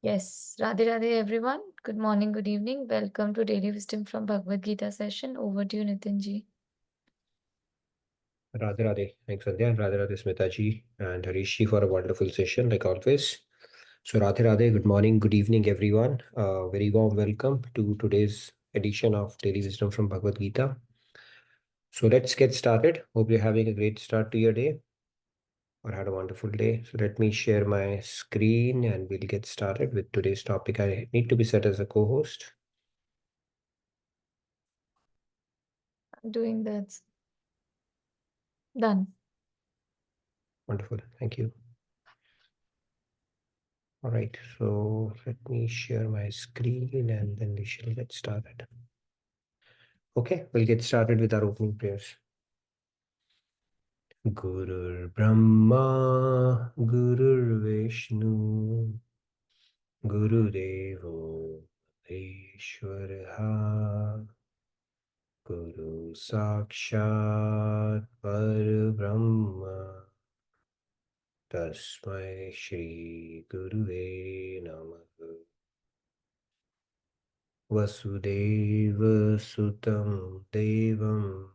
Yes, Radhe Radhe everyone. Good morning, good evening. Welcome to Daily Wisdom from Bhagavad Gita session. Over to you, Nitin ji. Radhe Radhe. Thanks, Sandhya, and Radhe Radhe Smita ji and Harish ji for a wonderful session, like always. So, Radhe Radhe, good morning, good evening, everyone. Very warm welcome to today's edition of Daily Wisdom from Bhagavad Gita. So, let's get started. Hope you're having a great start to your day or had a wonderful day. So, let me share my screen and we'll get started with today's topic. I need to be set as a co host. I'm doing that. Done. Wonderful. Thank you. All right, so let me share my screen and then we shall get started. Okay, we'll get started with our opening prayers. Gurur Brahma, Gurur Vishnu, Guru Devo Ishwaraha, Guru Sakshat Parabrahma, Tasmai Shri Guruve Namaha. Vasudeva Sutam Devam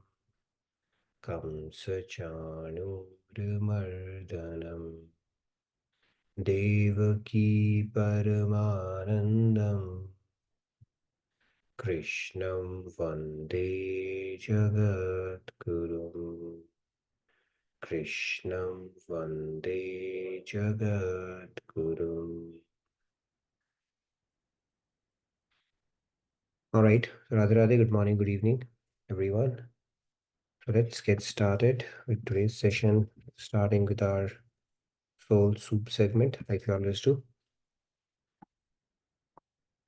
Kamsachanurmardanam Devaki Paramanandam Krishnam Vande Jagadgurum Krishnam Vande Jagadgurum. All right, Radhe Radhe, good morning, good evening, everyone. So let's get started with today's session, starting with our soul soup segment, like we always do.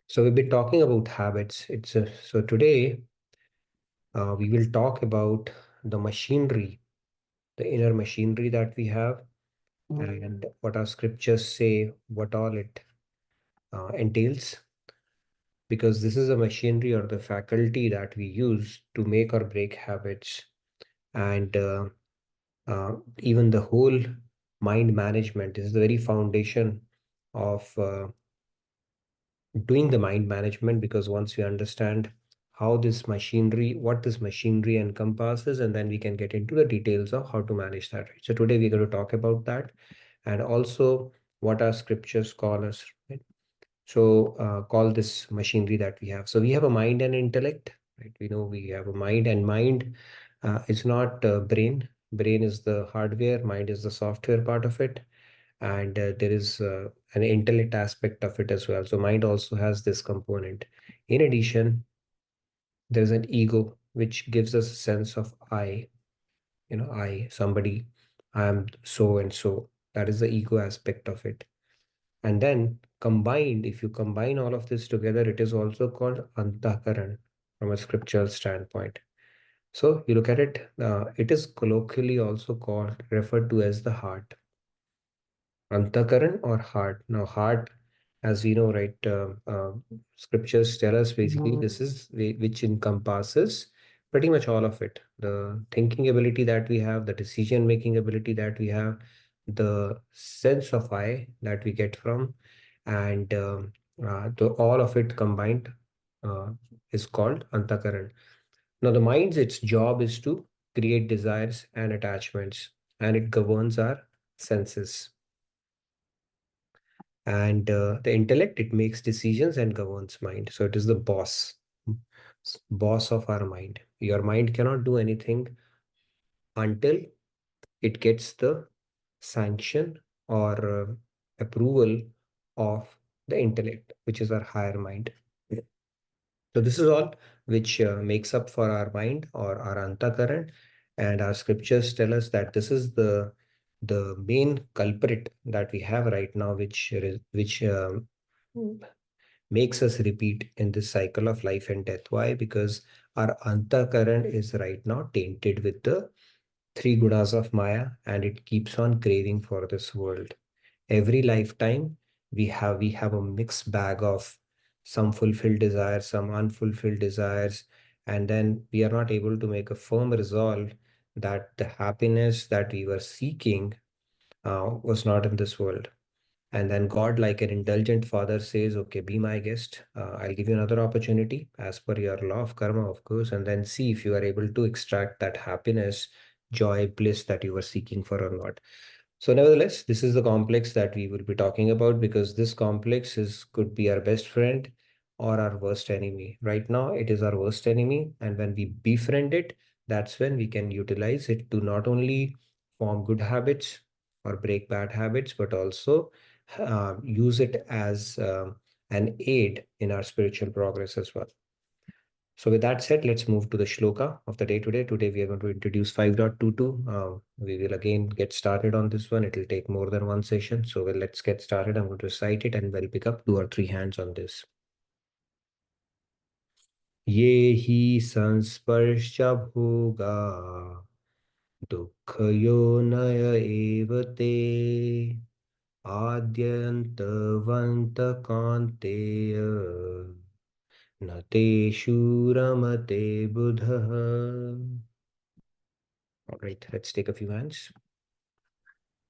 So we've been talking about habits. So today we will talk about the machinery, the inner machinery that we have, and what our scriptures say, what all it entails. Because this is a machinery or the faculty that we use to make or break habits, and even the whole mind management is the very foundation of doing the mind management, because once we understand how this machinery, what this machinery encompasses, and then we can get into the details of how to manage that. Right? So today we're going to talk about that, and also what our scriptures call us. Right? So call this machinery that we have. So we have a mind and intellect. Right? We know we have a mind, and mind is not brain. Brain is the hardware. Mind is the software part of it, and there is an intellect aspect of it as well. So mind also has this component. In addition, there's an ego which gives us a sense of I. I, somebody, I am so and so. That is the ego aspect of it. And then combined, if you combine all of this together, it is also called antakaran from a scriptural standpoint. So you look at it, it is colloquially also called, referred to as the heart. Antakaran or heart. Now, heart, as we know, right, scriptures tell us basically this is which encompasses pretty much all of it. The thinking ability that we have, the decision making ability that we have, the sense of I that we get from, and all of it combined uh, is called antakaran. Now, the mind's its job is to create desires and attachments, and it governs our senses. And the intellect, it makes decisions and governs mind. So it is the boss of our mind. Your mind cannot do anything until it gets the sanction or approval of the intellect, which is our higher mind. So this is all which makes up for our mind or our antakaran, and our scriptures tell us that this is the main culprit that we have right now, which makes us repeat in this cycle of life and death. Why? Because our antakaran is right now tainted with the three gunas of Maya, and it keeps on craving for this world. Every lifetime we have a mixed bag of some fulfilled desires, some unfulfilled desires, and then we are not able to make a firm resolve that the happiness that we were seeking was not in this world. And then God, like an indulgent father, says, okay, be my guest. I'll give you another opportunity as per your law of karma, of course, and then see if you are able to extract that happiness, joy, bliss that you were seeking for or not. So nevertheless, this is the complex that we will be talking about, because this complex is could be our best friend or our worst enemy. Right now, it is our worst enemy. And when we befriend it, that's when we can utilize it to not only form good habits or break bad habits, but also use it as an aid in our spiritual progress as well. So with that said, let's move to the shloka of the day today. Today we are going to introduce 5.22. We will again get started on this one. It will take more than one session. So let's get started. I'm going to recite it and we'll pick up 2 or 3 hands on this. Ye hi sansparsha bhoga dukkha yonaya evate adyantavanta kanteya nate shuramate buddha. All right, let's take a few hands.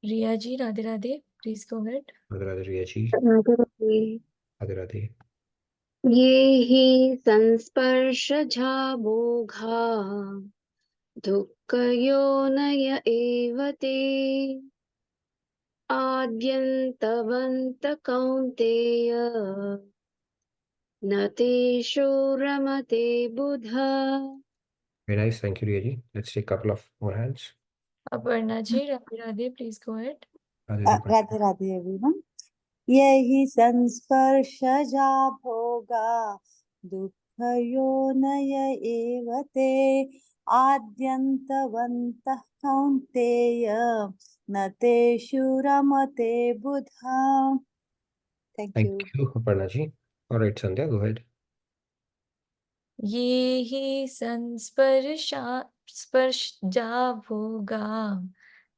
Riya ji, Radhe Radhe, please go ahead. Radhe Radhe Riya ji. Radhe Radhe. Radhe Radhe. ये हि संस्पर्शजा मोघा दुःखयोनय एव ते आद्यन्तवन्त कौन्तेय न तेषु रमते बुधा। Very nice. Thank you, Riya ji. Let's take a couple of more hands. Aparna ji, Radhe Radhe, please go ahead. Radhe Radhe. Radhe Radhe everyone. यही संस्पर्शजा भोगा दुःखयोनय एव ते आद्यन्तवन्तः कौन्तेय न तेषु रमते बुधा। Thank you. Thank you, Aparna ji. All right, Sandhya, go ahead. ये हि स्पर्शजा भोगा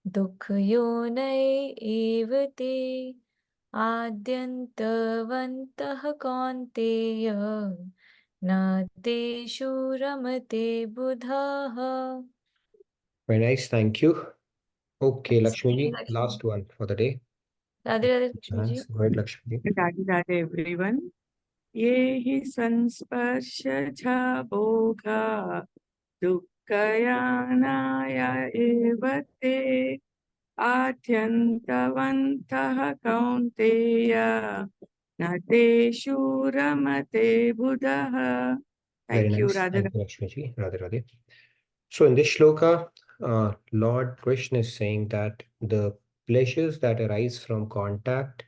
दुःखयोनय एव ते आद्यन्तवन्तः कौन्तेय न तेषु रमते बुधः. Very nice. Thank you. Okay, Lakshmi ji, Lakshmi. last one for the day. Radhe Radhe, Lakshmi ji. Hands. Go ahead, Lakshmi ji. Radhe Radhe everyone. ये हि संस्पर्शजा भोगा दुःखयानाय एव ते आद्यन्तवन्तः कौन्तेय न तेषु रमते बुधः। Very Thank you, nice. Radha. Thank you, Lakshmi ji. Radhe Radhe. So in this shloka, Lord Krishna is saying that the pleasures that arise from contact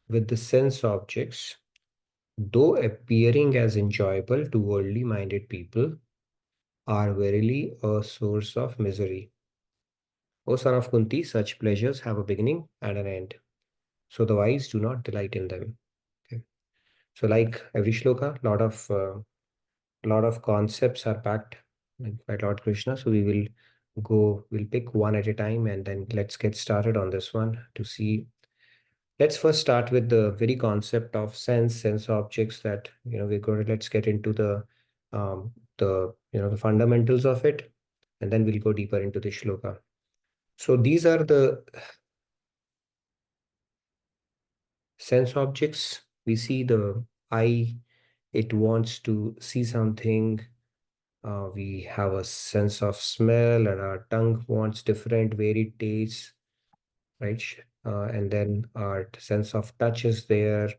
with the sense objects, though appearing as enjoyable to worldly minded people, are verily a source of misery. O son of Kunti, such pleasures have a beginning and an end. So the wise do not delight in them. Okay. So like every shloka, lot of concepts are packed by Lord Krishna. So we'll pick one at a time and then let's get started on this one to see. Let's first start with the very concept of sense objects that, let's get into the fundamentals of it, and then we'll go deeper into the shloka. So these are the sense objects. We see the eye, it wants to see something. We have a sense of smell, and our tongue wants different varied tastes, right? And then our sense of touch is there,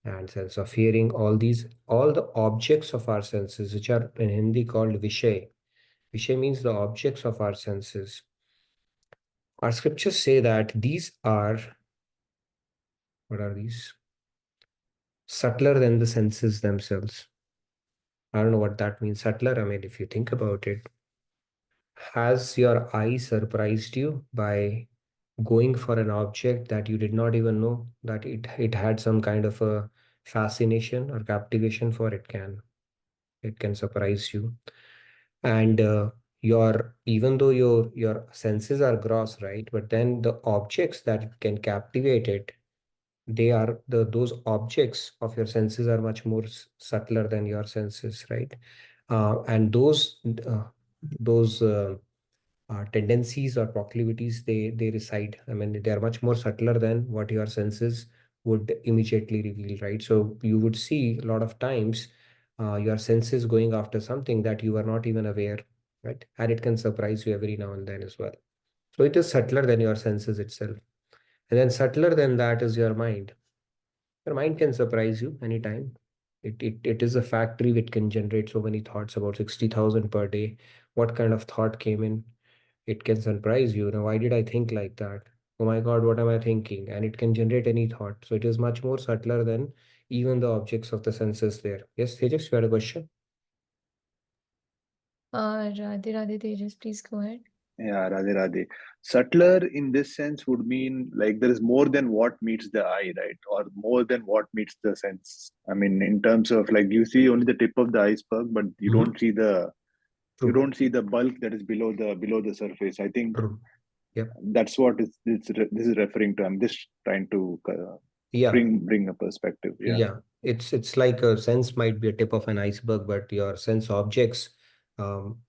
and sense of hearing. All the objects of our senses, which are in Hindi called Vishay. Vishay means the objects of our senses. Our scriptures say that these are, what are these? Subtler than the senses themselves. I don't know what that means, subtler. I mean, if you think about it, has your eye surprised you by going for an object that you did not even know that it had some kind of a fascination or captivation for? It can surprise you. And your even though your senses are gross, right, but then the objects that can captivate it, they are those objects of your senses are much more subtler than your senses, right? And those tendencies or proclivities, they reside. I mean, they are much more subtler than what your senses would immediately reveal, right? So you would see a lot of times your senses going after something that you are not even aware, right? And it can surprise you every now and then as well. So it is subtler than your senses itself. And then subtler than that is your mind. Your mind can surprise you anytime. It is a factory which can generate so many thoughts, about 60,000 per day. What kind of thought came in? It can surprise you. Now, why did I think like that? Oh my God, what am I thinking? And it can generate any thought. So it is much more subtler than even the objects of the senses there. Yes, Tejas, you had a question? Radhe Radhe Tejas, please go ahead. Yeah, Radhe Radhe. Subtler in this sense would mean like there is more than what meets the eye, right? Or more than what meets the sense. I mean, in terms of like you see only the tip of the iceberg, but you Mhm. don't see the True, bulk that is below the surface. I think true. Yep. that's what this is referring to. I'm just trying to Yeah, bring a perspective. Yeah, yeah. It's like a sense might be a tip of an iceberg, but your sense objects,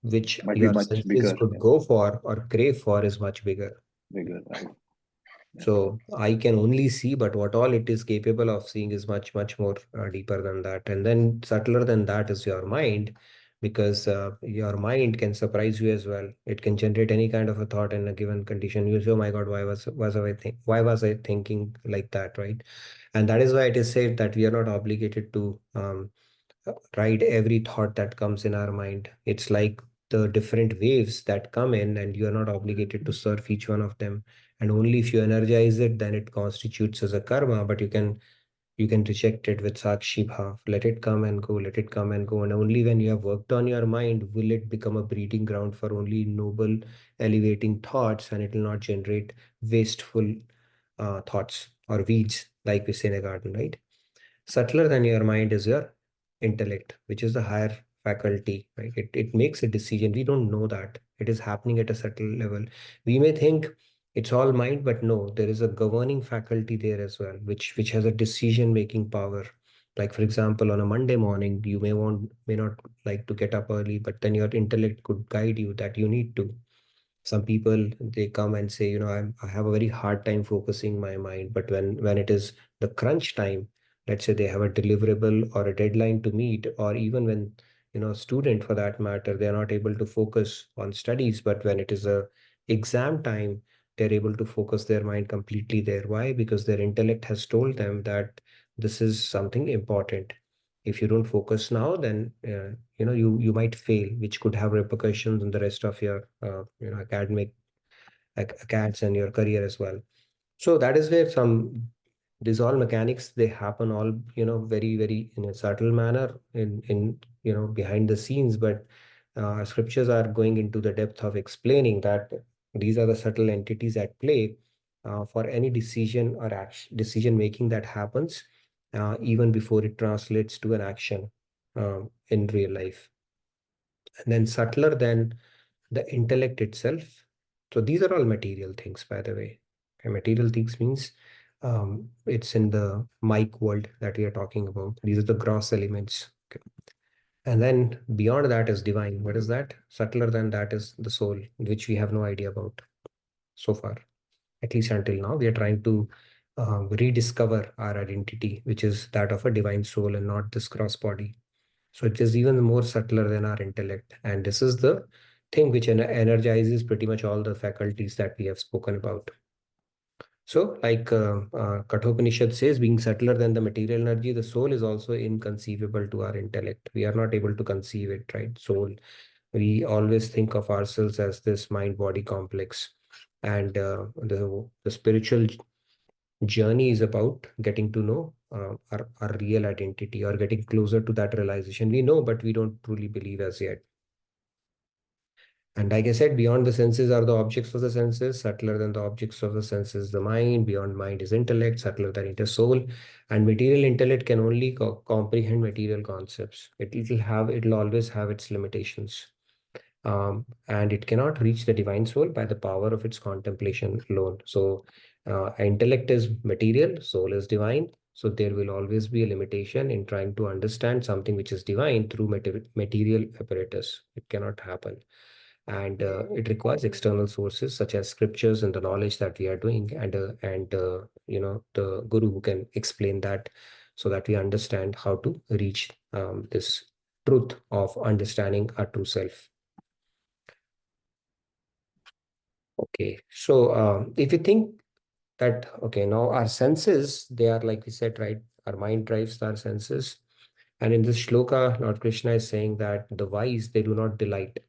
which might be your much senses bigger. could Yeah, go for or crave for, is much bigger. bigger. Right. Yeah. So I can only see, but what all it is capable of seeing is much, much more deeper than that. And then subtler than that is your mind, because your mind can surprise you as well. It can generate any kind of a thought in a given condition. You say, "Oh my God, why was I thinking like that?" Right? And that is why it is said that we are not obligated to write every thought that comes in our mind. It's like the different waves that come in, and you are not obligated to surf each one of them. And only if you energize it, then it constitutes as a karma. But you can reject it with sakshi bhav. Let it come and go, let it come and go. And only when you have worked on your mind will it become a breeding ground for only noble, elevating thoughts, and it will not generate wasteful thoughts or weeds, like we say in a garden, right? Subtler than your mind is your intellect, which is the higher faculty, right? It makes a decision. We don't know that. It is happening at a subtle level. We may think it's all mind, but no, there is a governing faculty there as well, which has a decision-making power. Like, for example, on a Monday morning, you may not like to get up early, but then your intellect could guide you that you need to. Some people, they come and say, I have a very hard time focusing my mind, but when it is the crunch time, let's say they have a deliverable or a deadline to meet, or even when, a student for that matter, they are not able to focus on studies, but when it is a exam time, they're able to focus their mind completely there. Why? Because their intellect has told them that this is something important. If you don't focus now, then you might fail, which could have repercussions on the rest of your academic acads and your career as well. So that is where these all mechanics, they happen all very, very in a subtle manner in behind the scenes, but scriptures are going into the depth of explaining that these are the subtle entities at play for any decision or action decision making that happens even before it translates to an action in real life. And then subtler than the intellect itself. So these are all material things, by the way. And material things means it's in the mic world that we are talking about. These are the gross elements. Okay. And then beyond that is divine. What is that? Subtler than that is the soul, which we have no idea about so far. At least until now, we are trying to rediscover our identity, which is that of a divine soul and not this gross body. So it is even more subtler than our intellect. And this is the thing which energizes pretty much all the faculties that we have spoken about. So, like Kathopanishad says, being subtler than the material energy, the soul is also inconceivable to our intellect. We are not able to conceive it, right? Soul, we always think of ourselves as this mind-body complex. And the spiritual journey is about getting to know our real identity, or getting closer to that realization. We know, but we don't truly believe as yet. And like I said, beyond the senses are the objects of the senses. Subtler than the objects of the senses, the mind. Beyond mind is intellect. Subtler than it is soul. And material intellect can only comprehend material concepts. It'll always have its limitations. And it cannot reach the divine soul by the power of its contemplation alone. So, intellect is material, soul is divine. So, there will always be a limitation in trying to understand something which is divine through material apparatus. It cannot happen. and it requires external sources such as scriptures and the knowledge that we are doing, and the guru who can explain that, so that we understand how to reach this truth of understanding our true self. Okay, so if you think that, okay, now our senses, they are, like we said, right, our mind drives our senses. And in this shloka, Lord Krishna is saying that the wise, they do not delight.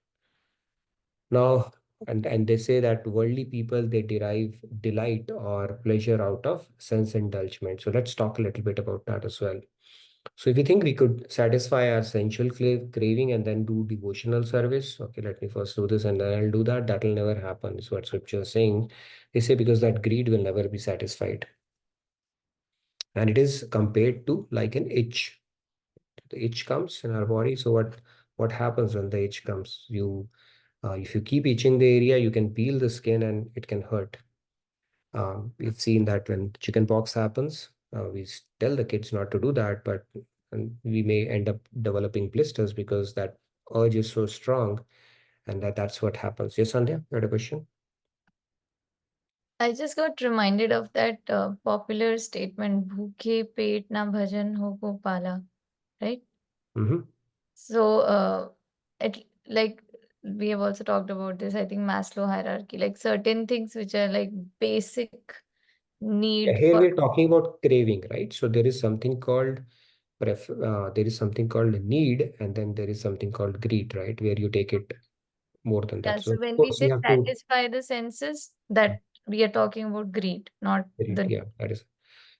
Now, and they say that worldly people, they derive delight or pleasure out of sense indulgence. So let's talk a little bit about that as well. So if you think we could satisfy our sensual craving and then do devotional service, okay, let me first do this and then I'll do that. That will never happen, is what scripture is saying. They say because that greed will never be satisfied. And it is compared to like an itch. The itch comes in our body. So what happens when the itch comes? If you keep itching the area, you can peel the skin and it can hurt. We've seen that when chicken pox happens, we tell the kids not to do that, but and we may end up developing blisters because that urge is so strong, and that's what happens. Yes, Sandhya, you had a question? I just got reminded of that popular statement, "Bhukhe pet na bhajan ho gopala," right? Mm-hmm. So, it like we have also talked about this, I think Maslow hierarchy, like certain things which are like basic Yeah, need here for we're talking about craving, right? So there is something called there is something called need, and then there is something called greed, right? Where you take it more than yeah. that. So So of when we course we say have to satisfy the senses, that we are talking about greed, not greed. the Yeah, that is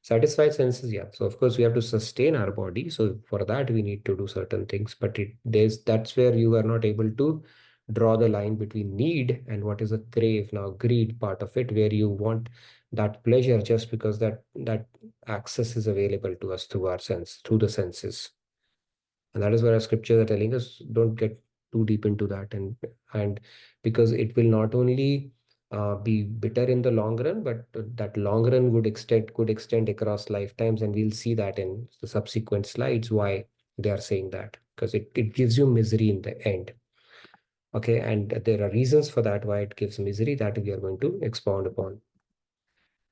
satisfied senses. Yeah. So of course we have to sustain our body. So for that we need to do certain things. But that's where you are not able to draw the line between need and what is a crave. Now greed part of it, where you want that pleasure just because that access is available to us through our sense, through the senses. And that is where our scriptures are telling us don't get too deep into that, and because it will not only be bitter in the long run, but that long run would extend could extend across lifetimes, and we'll see that in the subsequent slides why they are saying that, because it gives you misery in the end. Okay, and there are reasons for that, why it gives misery, that we are going to expound upon.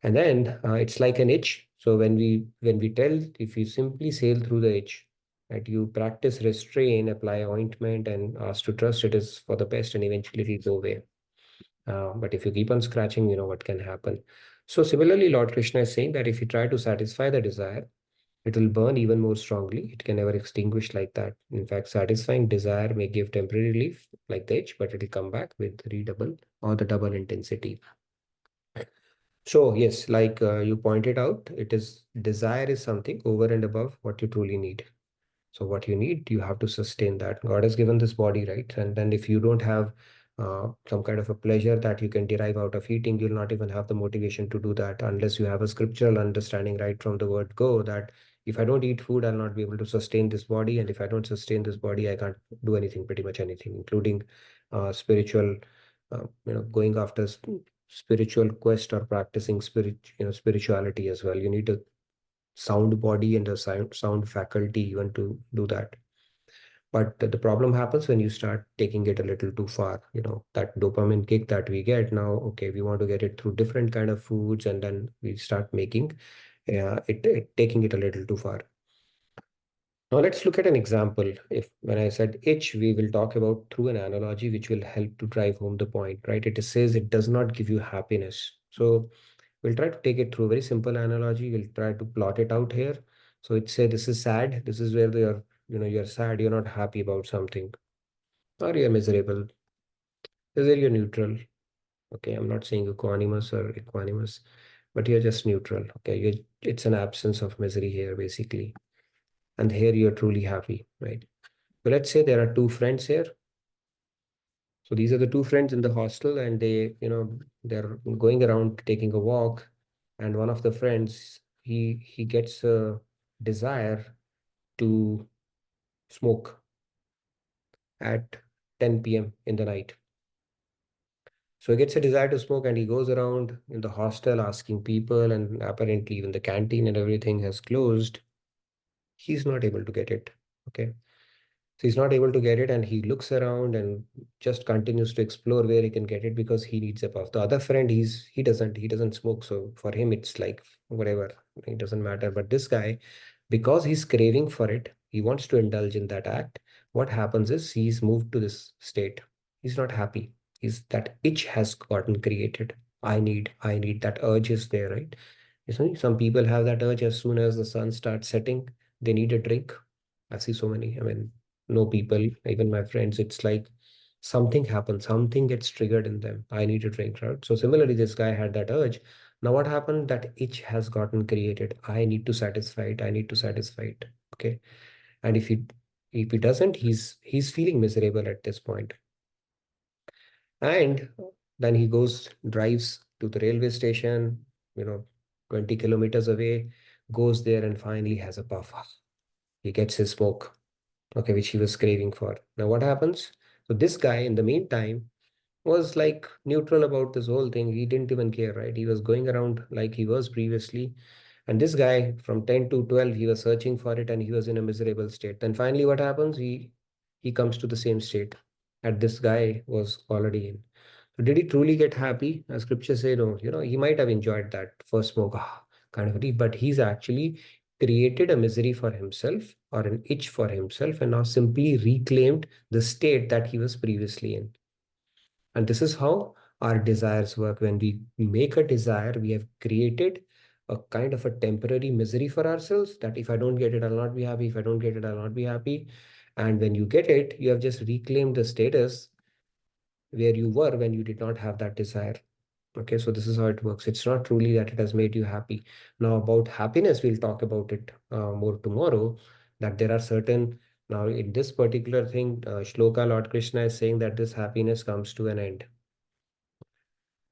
And then it's like an itch. So when we tell, if you simply sail through the itch, right, you practice restrain, apply ointment, and ask to trust it is for the best, and eventually it will go away. But if you keep on scratching, you know what can happen. So similarly, Lord Krishna is saying that if you try to satisfy the desire, it will burn even more strongly. It can never extinguish like that. In fact, satisfying desire may give temporary relief, like the itch, but it will come back with redouble or the double intensity. So yes, like you pointed out, it is desire is something over and above what you truly need. So what you need, you have to sustain that. God has given this body, right? And then if you don't have some kind of a pleasure that you can derive out of eating, you'll not even have the motivation to do that unless you have a scriptural understanding right from the word go, that if I don't eat food, I'll not be able to sustain this body. And if I don't sustain this body, I can't do anything, pretty much anything, including spiritual, going after spiritual quest or practicing spirituality as well. You need a sound body and a sound faculty even to do that. But the problem happens when you start taking it a little too far. That dopamine kick that we get now, okay, we want to get it through different kind of foods, and then we start making it taking it a little too far. Now let's look at an example. If when I said itch, we will talk about through an analogy which will help to drive home the point, right? It says it does not give you happiness. So we'll try to take it through a very simple analogy. We'll try to plot it out here. So it say this is sad. This is where you're sad. You're not happy about something, or you're miserable. This is where you're neutral. Okay, I'm not saying equanimous or equanimous, but you're just neutral. Okay, it's an absence of misery here basically, and here you're truly happy, right? So let's say there are two friends here. So these are the two friends in the hostel, and they're going around taking a walk, and one of the friends, he gets a desire to smoke at 10 p.m. in the night. So he gets a desire to smoke, and he goes around in the hostel asking people, and apparently even the canteen and everything has closed. He's not able to get it. Okay. So he's not able to get it, and he looks around and just continues to explore where he can get it because he needs a puff. The other friend, he doesn't smoke, so for him it's like whatever, it doesn't matter. But this guy, because he's craving for it, he wants to indulge in that act. What happens is he's moved to this state. He's not happy. He's that itch has gotten created. I need that urge is there, right? You see, some people have that urge as soon as the sun starts setting, they need a drink. I see so many. I mean, no people, even my friends, it's like something happens, something gets triggered in them. I need a drink, right? So similarly, this guy had that urge. Now what happened? That itch has gotten created. I need to satisfy it. I need to satisfy it. Okay. And if he doesn't, he's feeling miserable at this point. And then he drives to the railway station, you know, 20 kilometers away, goes there and finally has a puff. He gets his smoke, okay, which he was craving for. Now, what happens? So, this guy, in the meantime, was like neutral about this whole thing. He didn't even care, right? He was going around like he was previously. And this guy, from 10 to 12, he was searching for it and he was in a miserable state. Then finally, what happens? He comes to the same state that this guy was already in. So did he truly get happy? As scripture say, no, he might have enjoyed that first smoke, kind of relief, but he's actually created a misery for himself or an itch for himself and now simply reclaimed the state that he was previously in. And this is how our desires work. When we make a desire, we have created a kind of a temporary misery for ourselves that if I don't get it, I'll not be happy. If I don't get it, I'll not be happy. And when you get it, you have just reclaimed the status where you were when you did not have that desire. Okay, so this is how it works. It's not truly that it has made you happy. Now, about happiness, we'll talk about it more tomorrow. That there are certain, now in this particular thing, Shloka, Lord Krishna is saying that this happiness comes to an end.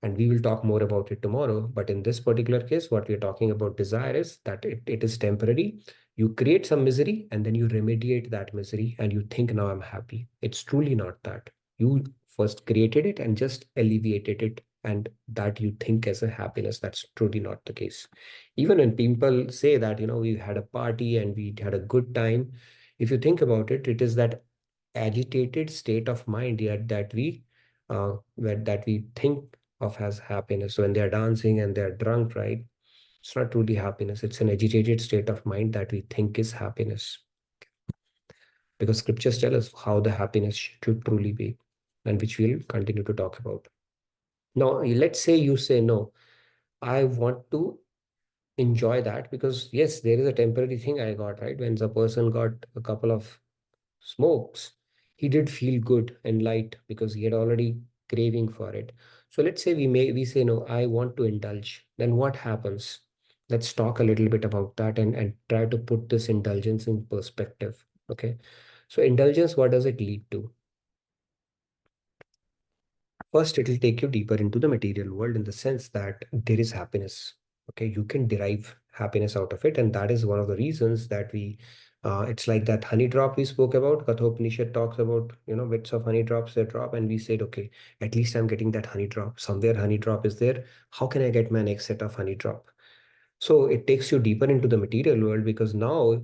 And we will talk more about it tomorrow. But in this particular case, what we're talking about desire is that it is temporary. You create some misery and then you remediate that misery and you think, now I'm happy. It's truly not that. You first created it and just alleviated it, and that you think as a happiness. That's truly not the case. Even when people say that, we had a party and we had a good time, if you think about it, it is that agitated state of mind yet that we think of as happiness. So when they are dancing and they are drunk, right? It's not truly happiness. It's an agitated state of mind that we think is happiness. Because scriptures tell us how the happiness should truly be, and which we'll continue to talk about. Now, let's say you say, no, I want to enjoy that because, yes, there is a temporary thing I got, right? When the person got a couple of smokes, he did feel good and light because he had already craving for it. So let's say we say, no, I want to indulge. Then what happens? Let's talk a little bit about that and try to put this indulgence in perspective. Okay. So indulgence, what does it lead to? First, it will take you deeper into the material world in the sense that there is happiness. Okay, you can derive happiness out of it, and that is one of the reasons that it's like that honey drop we spoke about. Kathopanishad talks about, bits of honey drops that drop, and we said, okay, at least I'm getting that honey drop. Somewhere honey drop is there. How can I get my next set of honey drop? So it takes you deeper into the material world because now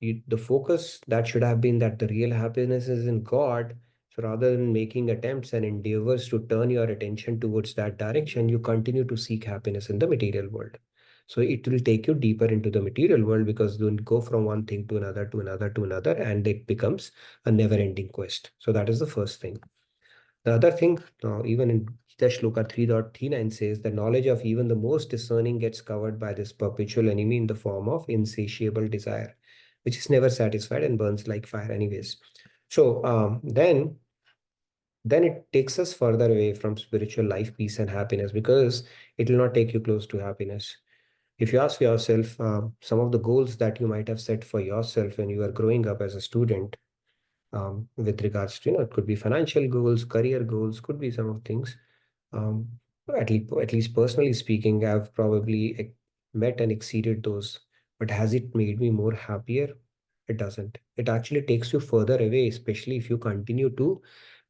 the focus that should have been that the real happiness is in God. So rather than making attempts and endeavors to turn your attention towards that direction, you continue to seek happiness in the material world. So it will take you deeper into the material world because you'll go from one thing to another, to another, to another, and it becomes a never-ending quest. So that is the first thing. The other thing, even in Gita Shloka 3.39 says, the knowledge of even the most discerning gets covered by this perpetual enemy in the form of insatiable desire, which is never satisfied and burns like fire anyways. So then it takes us further away from spiritual life, peace, and happiness because it will not take you close to happiness. If you ask yourself some of the goals that you might have set for yourself when you were growing up as a student, with regards to, it could be financial goals, career goals, could be some of things. Um, at least personally speaking, I've probably met and exceeded those. But has it made me more happier? It doesn't. It actually takes you further away, especially if you continue to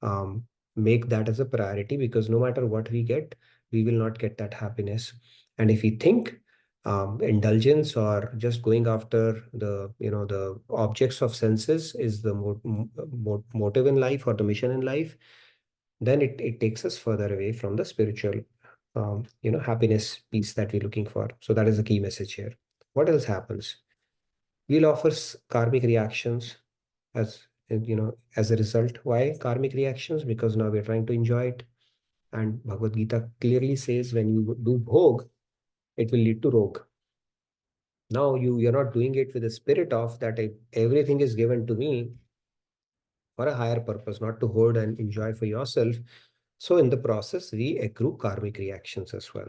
um, make that as a priority, because no matter what we get, we will not get that happiness. And if we think indulgence or just going after the the objects of senses is the motive in life or the mission in life, then it takes us further away from the spiritual happiness, peace that we're looking for. So that is the key message here. What else happens? We'll offer karmic reactions as as a result. Why karmic reactions? Because now we're trying to enjoy it, and Bhagavad Gita clearly says when you do bhog, it will lead to rog. Now you're not doing it with the spirit of that everything is given to me for a higher purpose, not to hoard and enjoy for yourself. So in the process, we accrue karmic reactions as well,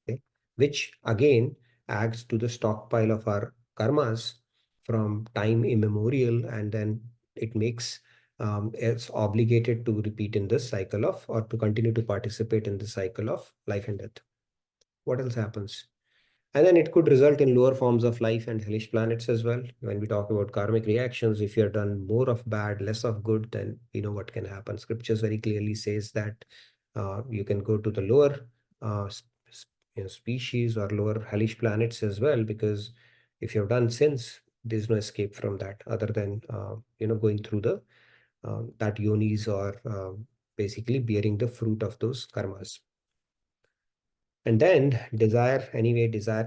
okay? Which again adds to the stockpile of our karmas from time immemorial, and then it makes it's obligated to repeat in this cycle of, or to continue to participate in the cycle of life and death. What else happens? And then it could result in lower forms of life and hellish planets as well. When we talk about karmic reactions, if you're done more of bad, less of good, then you know what can happen. Scriptures very clearly says that you can go to the lower species or lower hellish planets as well, because if you've done sins, there's no escape from that other than going through the that yonis, or basically bearing the fruit of those karmas. And then desire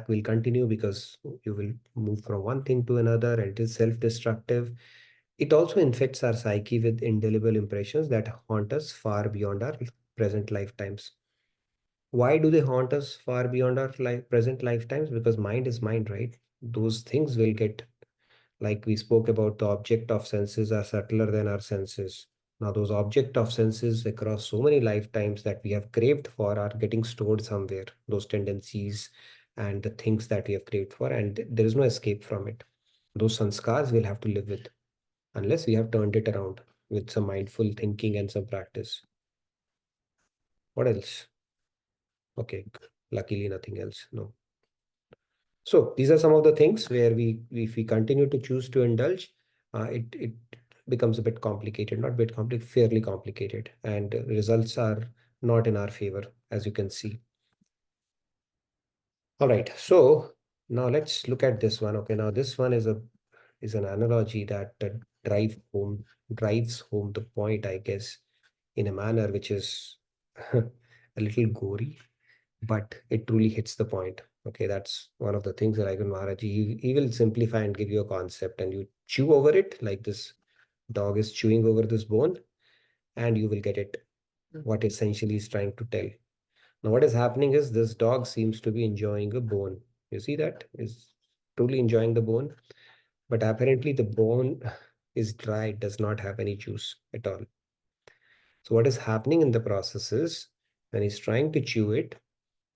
will continue because you will move from one thing to another, and it is self-destructive. It also infects our psyche with indelible impressions that haunt us far beyond our present lifetimes. Why do they haunt us far beyond our present lifetimes? Because mind is mind, right? Those things will get, like we spoke about, the object of senses are subtler than our senses. Now, those object of senses across so many lifetimes that we have craved for are getting stored somewhere, those tendencies and the things that we have craved for, and there is no escape from it. Those sanskars we'll have to live with unless we have turned it around with some mindful thinking and some practice. What else? Okay, luckily nothing else. No. So these are some of the things where if we continue to choose to indulge, it becomes a bit complicated, not bit complicated, fairly complicated, and results are not in our favor, as you can see. All right, so now let's look at this one. Okay, now this one is an analogy that drives home the point, I guess, in a manner which is a little gory, but it truly hits the point. Okay, that's one of the things that Raghunath Maharaj, he will simplify and give you a concept, and you chew over it like this dog is chewing over this bone, and you will get it, what essentially is trying to tell. Now, what is happening is this dog seems to be enjoying a bone. You see that? Is truly enjoying the bone, but apparently the bone is dry, does not have any juice at all. So what is happening in the process is when he's trying to chew it,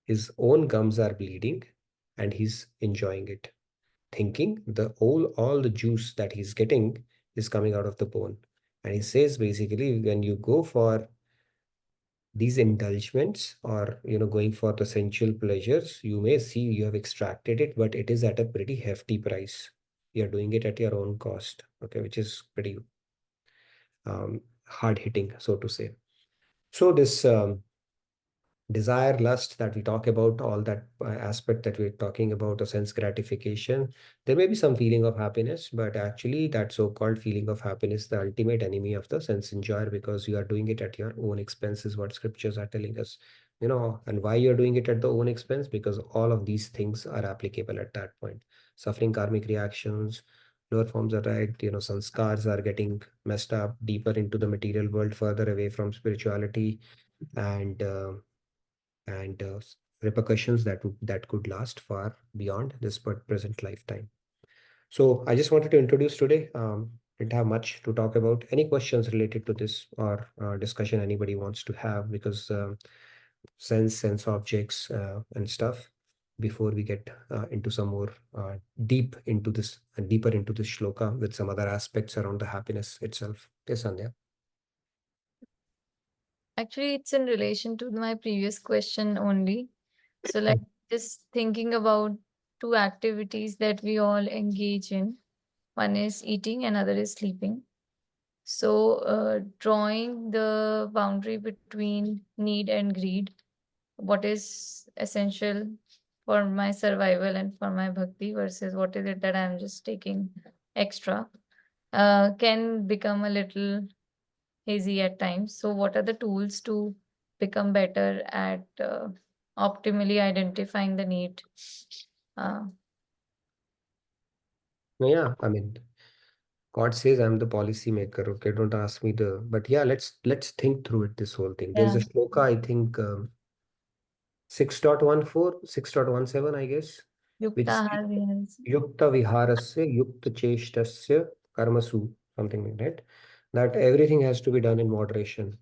his own gums are bleeding and he's enjoying it, thinking all the juice that he's getting is coming out of the bone. And he says basically when you go for these indulgements, or going for the sensual pleasures, you may see you have extracted it, but it is at a pretty hefty price. You're doing it at your own cost, okay, which is pretty hard hitting, so to say. So this desire, lust that we talk about, all that aspect that we're talking about, a sense gratification, there may be some feeling of happiness, but actually that so-called feeling of happiness, the ultimate enemy of the sense enjoyer, because you are doing it at your own expense, is what scriptures are telling us. And why you're doing it at the own expense? Because all of these things are applicable at that point. Suffering karmic reactions, lower forms are right, sanskars are getting messed up deeper into the material world, further away from spirituality, and and repercussions that could last far beyond this present lifetime. So I just wanted to introduce today. Didn't have much to talk about. Any questions related to this, or discussion anybody wants to have, because sense objects and stuff, before we get into some more deeper into this shloka with some other aspects around the happiness itself. Yes, Sandhya. Actually, it's in relation to my previous question only. So, like, just thinking about two activities that we all engage in. One is eating, another is sleeping. So, drawing the boundary between need and greed, what is essential for my survival and for my bhakti versus what is it that I'm just taking extra, can become a little hazy at times. So, what are the tools to become better at optimally identifying the need? Uh, Yeah, I mean, God says I'm the policy maker. Okay, don't ask me the. But yeah, let's think through it. This whole thing. There's yeah, a shloka, I think 6.14, 6.17, I guess, which Yukta says has yes. Yukta Viharasya, Yukta Cheshtasya, Karmasu, something like that. That everything has to be done in moderation.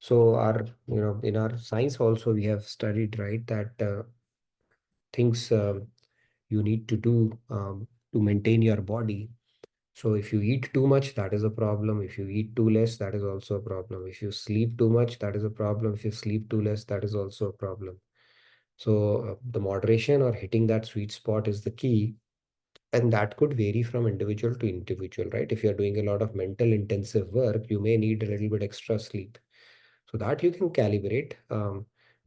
So our, in our science also we have studied, right, that things you need to do to maintain your body. So if you eat too much, that is a problem. If you eat too less, that is also a problem. If you sleep too much, that is a problem. If you sleep too less, that is also a problem. So the moderation or hitting that sweet spot is the key. And that could vary from individual to individual, right? If you're doing a lot of mental intensive work, you may need a little bit extra sleep. So that you can calibrate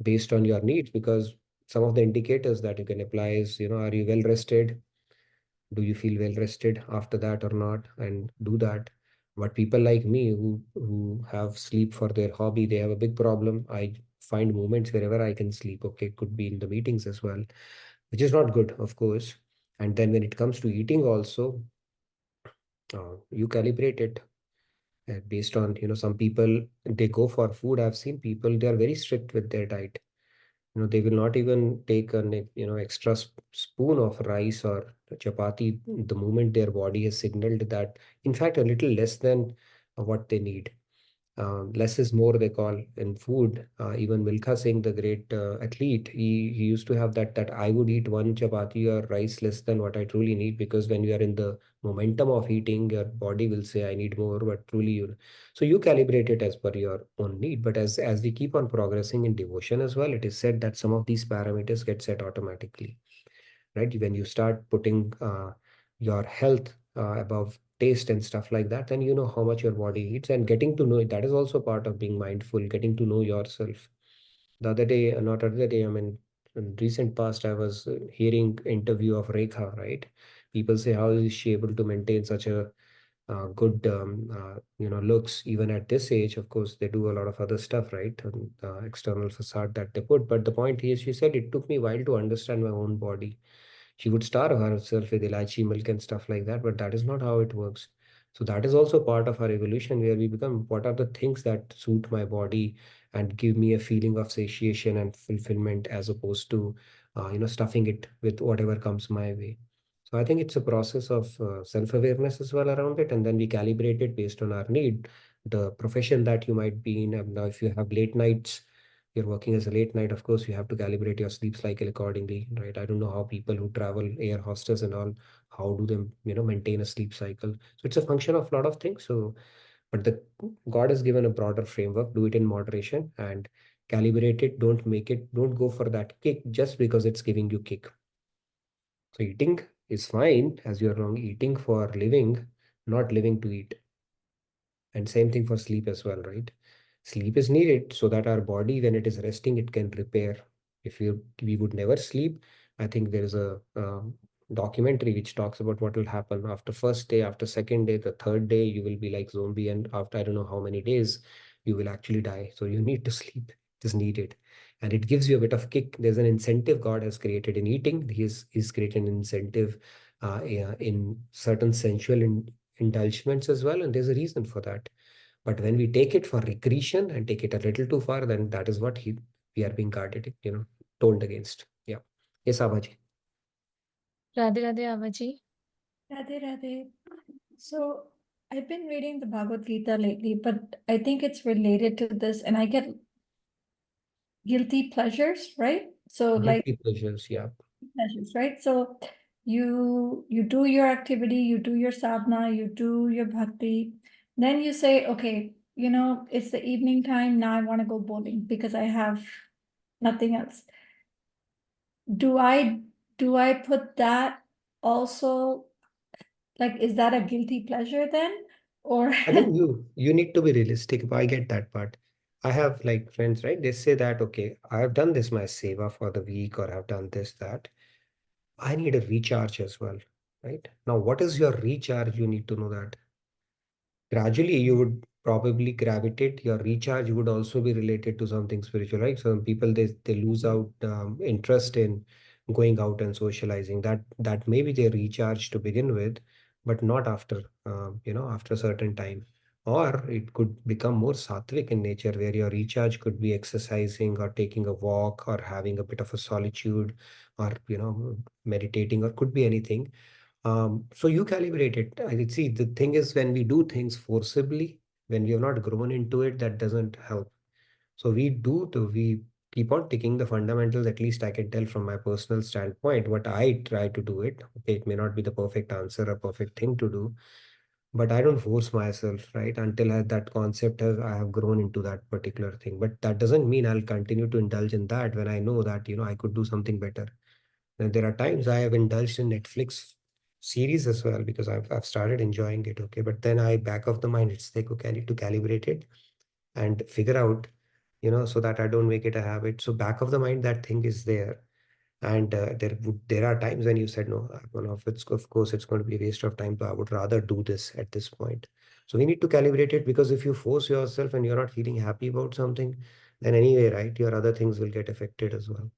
based on your needs, because some of the indicators that you can apply is, are you well rested? Do you feel well rested after that or not? And do that. But people like me who have sleep for their hobby, they have a big problem. I find moments wherever I can sleep. Okay, could be in the meetings as well, which is not good, of course. And then when it comes to eating also, you calibrate it based on, some people, they go for food. I've seen people, they are very strict with their diet. They will not even take an extra spoon of rice or chapati the moment their body has signaled that, in fact, a little less than what they need. Less is more, they call in food. Even Milkha Singh, the great athlete, he used to have that I would eat one chapati or rice less than what I truly need, because when you are in the momentum of eating, your body will say I need more, but truly so you calibrate it as per your own need. But as we keep on progressing in devotion as well, it is said that some of these parameters get set automatically, right? When you start putting your health above taste and stuff like that, then you know how much your body eats, and getting to know it, that is also part of being mindful, getting to know yourself. The other day, not other day, I mean, in recent past, I was hearing interview of Rekha, right? People say, how is she able to maintain such a good looks even at this age? Of course they do a lot of other stuff, right, and external facade that they put, but the point is, she said, it took me a while to understand my own body. She would starve herself with elaichi milk and stuff like that, but that is not how it works. So that is also part of our evolution, where we become, what are the things that suit my body and give me a feeling of satiation and fulfillment, as opposed to stuffing it with whatever comes my way. So I think it's a process of self-awareness as well around it, and then we calibrate it based on our need. The profession that you might be in, now if you have late nights, you're working as a late night, of course you have to calibrate your sleep cycle accordingly, right? I don't know how people who travel, air hostess and all, how do them, maintain a sleep cycle. So it's a function of a lot of things. So, but the God has given a broader framework. Do it in moderation and calibrate it. Don't go for that kick just because it's giving you kick. So eating is fine, as you're wrong, eating for living, not living to eat. And same thing for sleep as well, right? Sleep is needed so that our body, when it is resting, it can repair. If we would never sleep, I think there is a documentary which talks about what will happen after first day, after second day, the third day, you will be like zombie, and after I don't know how many days, you will actually die. So you need to sleep. It is needed, and it gives you a bit of kick. There's an incentive God has created in eating. He's created an incentive in certain sensual indulgements as well, and there's a reason for that. But when we take it for recreation and take it a little too far, then that is what we are being guarded, told against. Yeah. Yes, Abhaji. Radhe Radhe Avaji. Radhe Radhe. So I've been reading the Bhagavad Gita lately, but I think it's related to this, and I get guilty pleasures, right? So like Guilty pleasures. Yeah. pleasures, right? So you do your activity, you do your sadhana, you do your bhakti, then you say, okay, it's the evening time, now I want to go bowling because I have nothing else. Do I put that also, like, is that a guilty pleasure then? Or I think you need to be realistic. I get that part. I have like friends, right? They say that, okay, I have done this, my seva for the week, or I've done this, that. I need a recharge as well, right? Now, what is your recharge? You need to know that. Gradually you would probably gravitate, your recharge would also be related to something spiritual, right? Some people, they lose out interest in going out and socializing. That may be their recharge to begin with, but not after after a certain time. Or it could become more sattvic in nature, where your recharge could be exercising or taking a walk or having a bit of a solitude, or meditating, or could be anything. So you calibrate it. I see, the thing is, when we do things forcibly, when we have not grown into it, that doesn't help. So we keep on ticking the fundamentals. At least I can tell from my personal standpoint what I try to do it. Okay, it may not be the perfect answer, a perfect thing to do, but I don't force myself, right? Until that concept has, I have grown into that particular thing. But that doesn't mean I'll continue to indulge in that when I know that, I could do something better. And there are times I have indulged in Netflix series as well, because I've started enjoying it. Okay. But then I back of the mind, it's like, okay, I need to calibrate it and figure out, so that I don't make it a habit. So back of the mind, that thing is there. And there are times when you said, no, of course, it's going to be a waste of time. So I would rather do this at this point. So we need to calibrate it, because if you force yourself and you're not feeling happy about something, then anyway, right, your other things will get affected as well.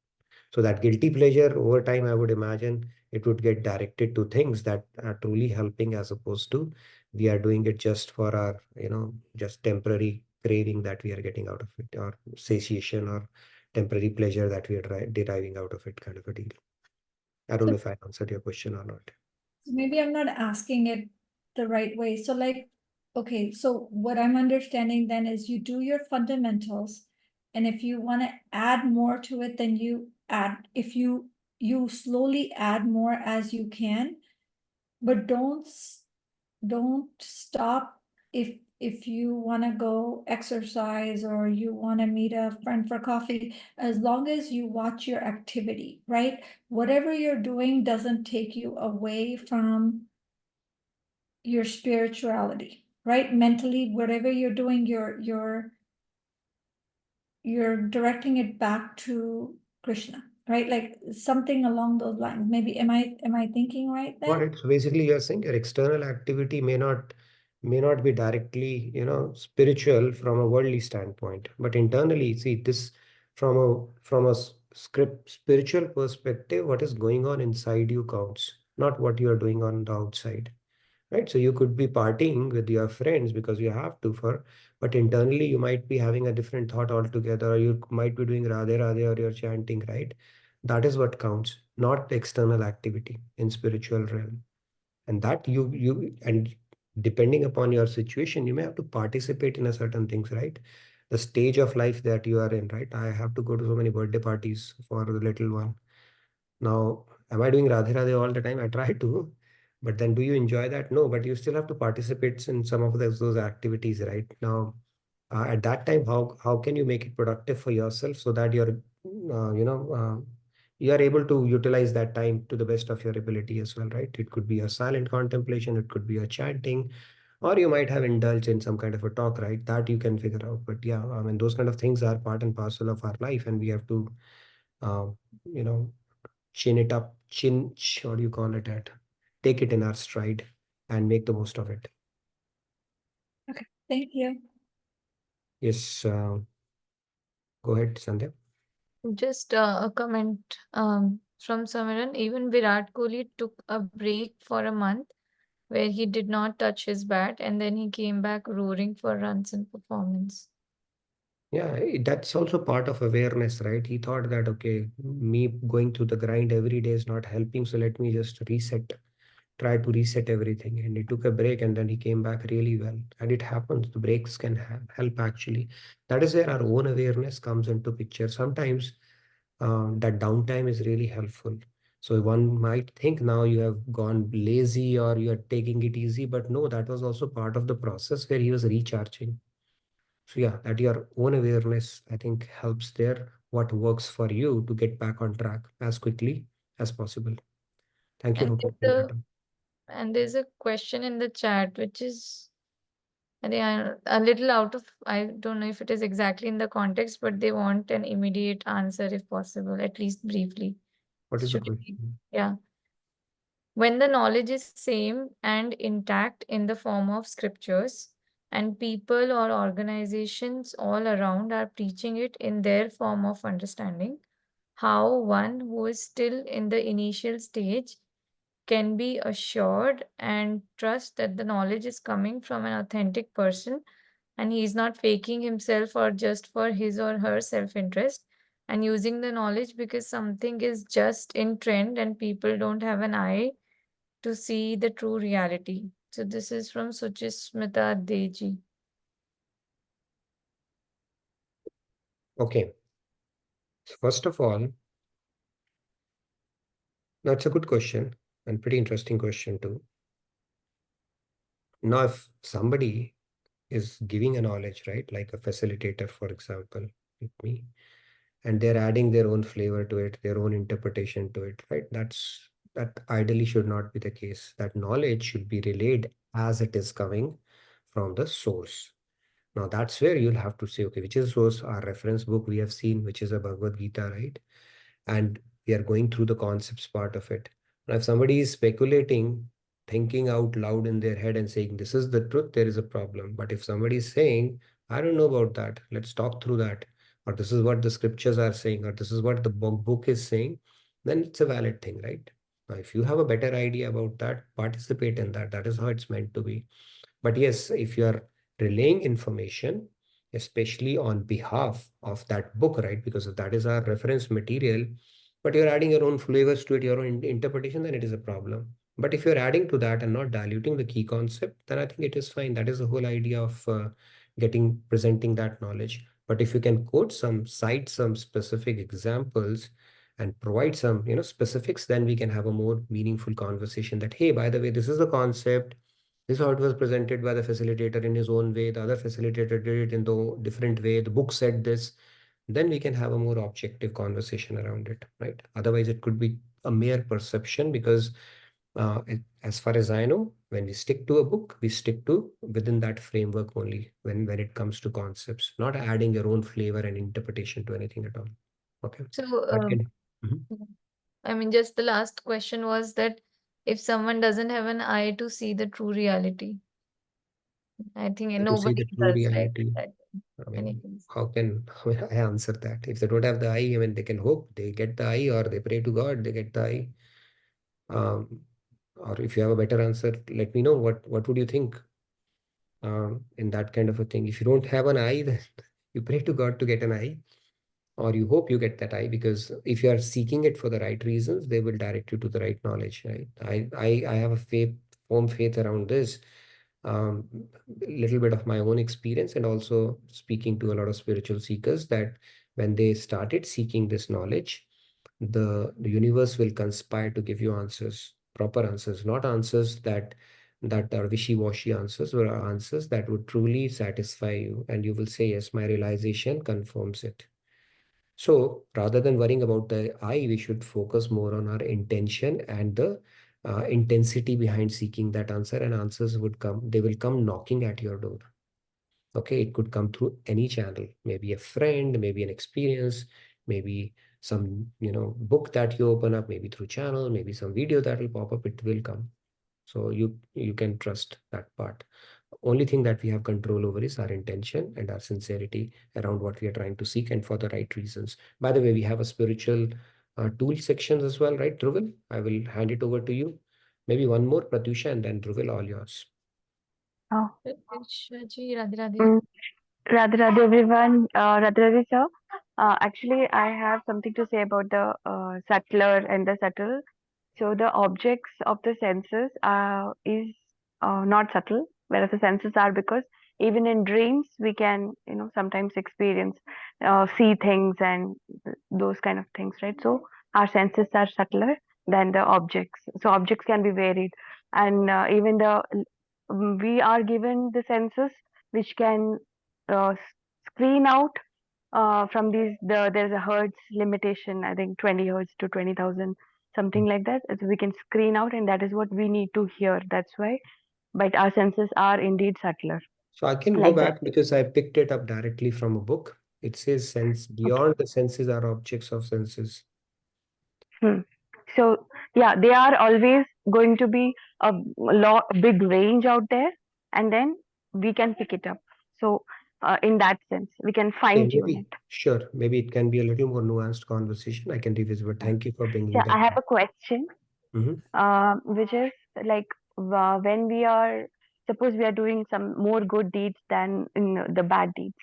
So that guilty pleasure over time, I would imagine it would get directed to things that are truly helping, as opposed to we are doing it just for our, just temporary craving that we are getting out of it, or satiation, or temporary pleasure that we are deriving out of it, kind of a deal. I don't So know if I answered your question or not. maybe I'm not asking it the right way. So like, okay, so what I'm understanding then is you do your fundamentals, and if you want to add more to it, then you add. If you slowly add more as you can, but don't stop if you want to go exercise or you want to meet a friend for coffee, as long as you watch your activity, right? Whatever you're doing doesn't take you away from your spirituality, right? Mentally, whatever you're doing, you're directing it back to Krishna, right? Like something along those lines. Maybe am I thinking right Got then? it. So basically, you're saying your external activity may not be directly, spiritual from a worldly standpoint, but internally, see this from a script spiritual perspective. What is going on inside you counts, not what you are doing on the outside, right? So you could be partying with your friends because you have to, but internally you might be having a different thought altogether, or you might be doing Radhe Radhe, or you're chanting, right? That is what counts, not external activity in spiritual realm. And that and depending upon your situation, you may have to participate in a certain things, right? The stage of life that you are in, right? I have to go to so many birthday parties for the little one. Now, am I doing Radhe Radhe all the time? I try to, but then do you enjoy that? No, but you still have to participate in some of those activities, right? Now, at that time, how can you make it productive for yourself, so that you are able to utilize that time to the best of your ability as well, right? It could be a silent contemplation, it could be a chanting, or you might have indulged in some kind of a talk, right? That you can figure out. But yeah, I mean, those kind of things are part and parcel of our life, and we have to, uh, you know, chin it up, what do you call it, at take it in our stride and make the most of it. Okay, thank you. Yes, go ahead, Sandhya. Just a comment from Samiran. Even Virat Kohli took a break for a month where he did not touch his bat, and then he came back roaring for runs and performance. Yeah, that's also part of awareness, right? He thought that, okay, me going through the grind every day is not helping, so let me just try to reset everything. And he took a break, and then he came back really well. And it happens, the breaks can help actually. That is where our own awareness comes into picture. Sometimes that downtime is really helpful. So one might think now you have gone lazy or you are taking it easy, but no, that was also part of the process where he was recharging. So yeah, that your own awareness, I think, helps there. What works for you to get back on track as quickly as possible. Thank you And for there's pointing that a out. and there's a question in the chat which is they are a little out of, I don't know if it is exactly in the context, but they want an immediate answer if possible, at least briefly. What is the Should we? question? Yeah. When the knowledge is same and intact in the form of scriptures, and people or organizations all around are preaching it in their form of understanding, how one who is still in the initial stage can be assured and trust that the knowledge is coming from an authentic person and he is not faking himself or just for his or her self interest and using the knowledge because something is just in trend and people don't have an eye to see the true reality. So this is from Suchismita Deji. Okay. So first of all, that's a good question and pretty interesting question too. Now, if somebody is giving a knowledge, right, like a facilitator, for example, with me, and they're adding their own flavor to it, their own interpretation to it, right? That ideally should not be the case. That knowledge should be relayed as it is coming from the source. Now that's where you'll have to say, okay, which is source? Our reference book we have seen, which is a Bhagavad Gita, right? And we are going through the concepts part of it. Now, if somebody is speculating, thinking out loud in their head and saying, this is the truth, there is a problem. But if somebody is saying, I don't know about that, let's talk through that, or this is what the scriptures are saying, or this is what the book is saying, then it's a valid thing, right? Now, if you have a better idea about that, participate in that. That is how it's meant to be. But yes, if you are relaying information, especially on behalf of that book, right? Because that is our reference material, but you're adding your own flavors to it, your own interpretation, then it is a problem. But if you're adding to that and not diluting the key concept, then I think it is fine. That is the whole idea of presenting that knowledge. But if you can cite some specific examples and provide some, specifics, then we can have a more meaningful conversation that, hey, by the way, this is the concept. This is how it was presented by the facilitator in his own way. The other facilitator did it in the different way. The book said this. Then we can have a more objective conversation around it, right? Otherwise, it could be a mere perception because, as far as I know, when we stick to a book, we stick to within that framework only when it comes to concepts, not adding your own flavor and interpretation to anything at all. Okay. So, But Mhm. I mean, just the last question was that if someone doesn't have an eye to see the true reality, I think To see the nobody true does, right? reality, That I mean, anyways. how will I answer that? If they don't have the eye, I mean, they can hope they get the eye, or they pray to God, they get the eye. Um, or if you have a better answer, let me know. What would you think in that kind of a thing? If you don't have an eye, then you pray to God to get an eye, or you hope you get that eye, because if you are seeking it for the right reasons, they will direct you to the right knowledge, right? I have a firm faith around this. Um, little bit of my own experience and also speaking to a lot of spiritual seekers, that when they started seeking this knowledge, the universe will conspire to give you answers, proper answers, not answers that are wishy-washy answers, but are answers that would truly satisfy you, and you will say, yes, my realization confirms it. So rather than worrying about the eye, we should focus more on our intention and the intensity behind seeking that answer, and answers would come. They will come knocking at your door. Okay, it could come through any channel, maybe a friend, maybe an experience, maybe some, book that you open up, maybe through channel, maybe some video that will pop up, it will come. So you can trust that part. Only thing that we have control over is our intention and our sincerity around what we are trying to seek, and for the right reasons. By the way, we have a spiritual tool sections as well, right, Dhruval? I will hand it over to you. Maybe one more, Pratyusha, and then Dhruval, all yours. Oh, Shaji, Radhe Radhe. mm, Radhe Radhe everyone. Radhe Radhe sir. Actually, I have something to say about the subtler and the subtle. So the objects of the senses is not subtle, whereas the senses are, because even in dreams we can, sometimes experience, see things and those kind of things, right? So our senses are subtler than the objects. So objects can be varied, and even we are given the senses which can screen out from there's a hertz limitation, I think 20 hertz to 20,000, something like that. So we can screen out, and that is what we need to hear. That's why, but our senses are indeed subtler. So I can go like that. back because I picked it up directly from a book. It says sense Okay. beyond the senses are objects of senses. Hmm. So yeah, they are always going to be a big range out there, and then we can pick it up. So in that sense, we can Okay, fine tune maybe it. sure. Maybe it can be a little more nuanced conversation. I can revisit, but Yeah. thank you for So bringing that I have up. a question, Hmm. which is like when we are, suppose we are doing some more good deeds than in the bad deeds.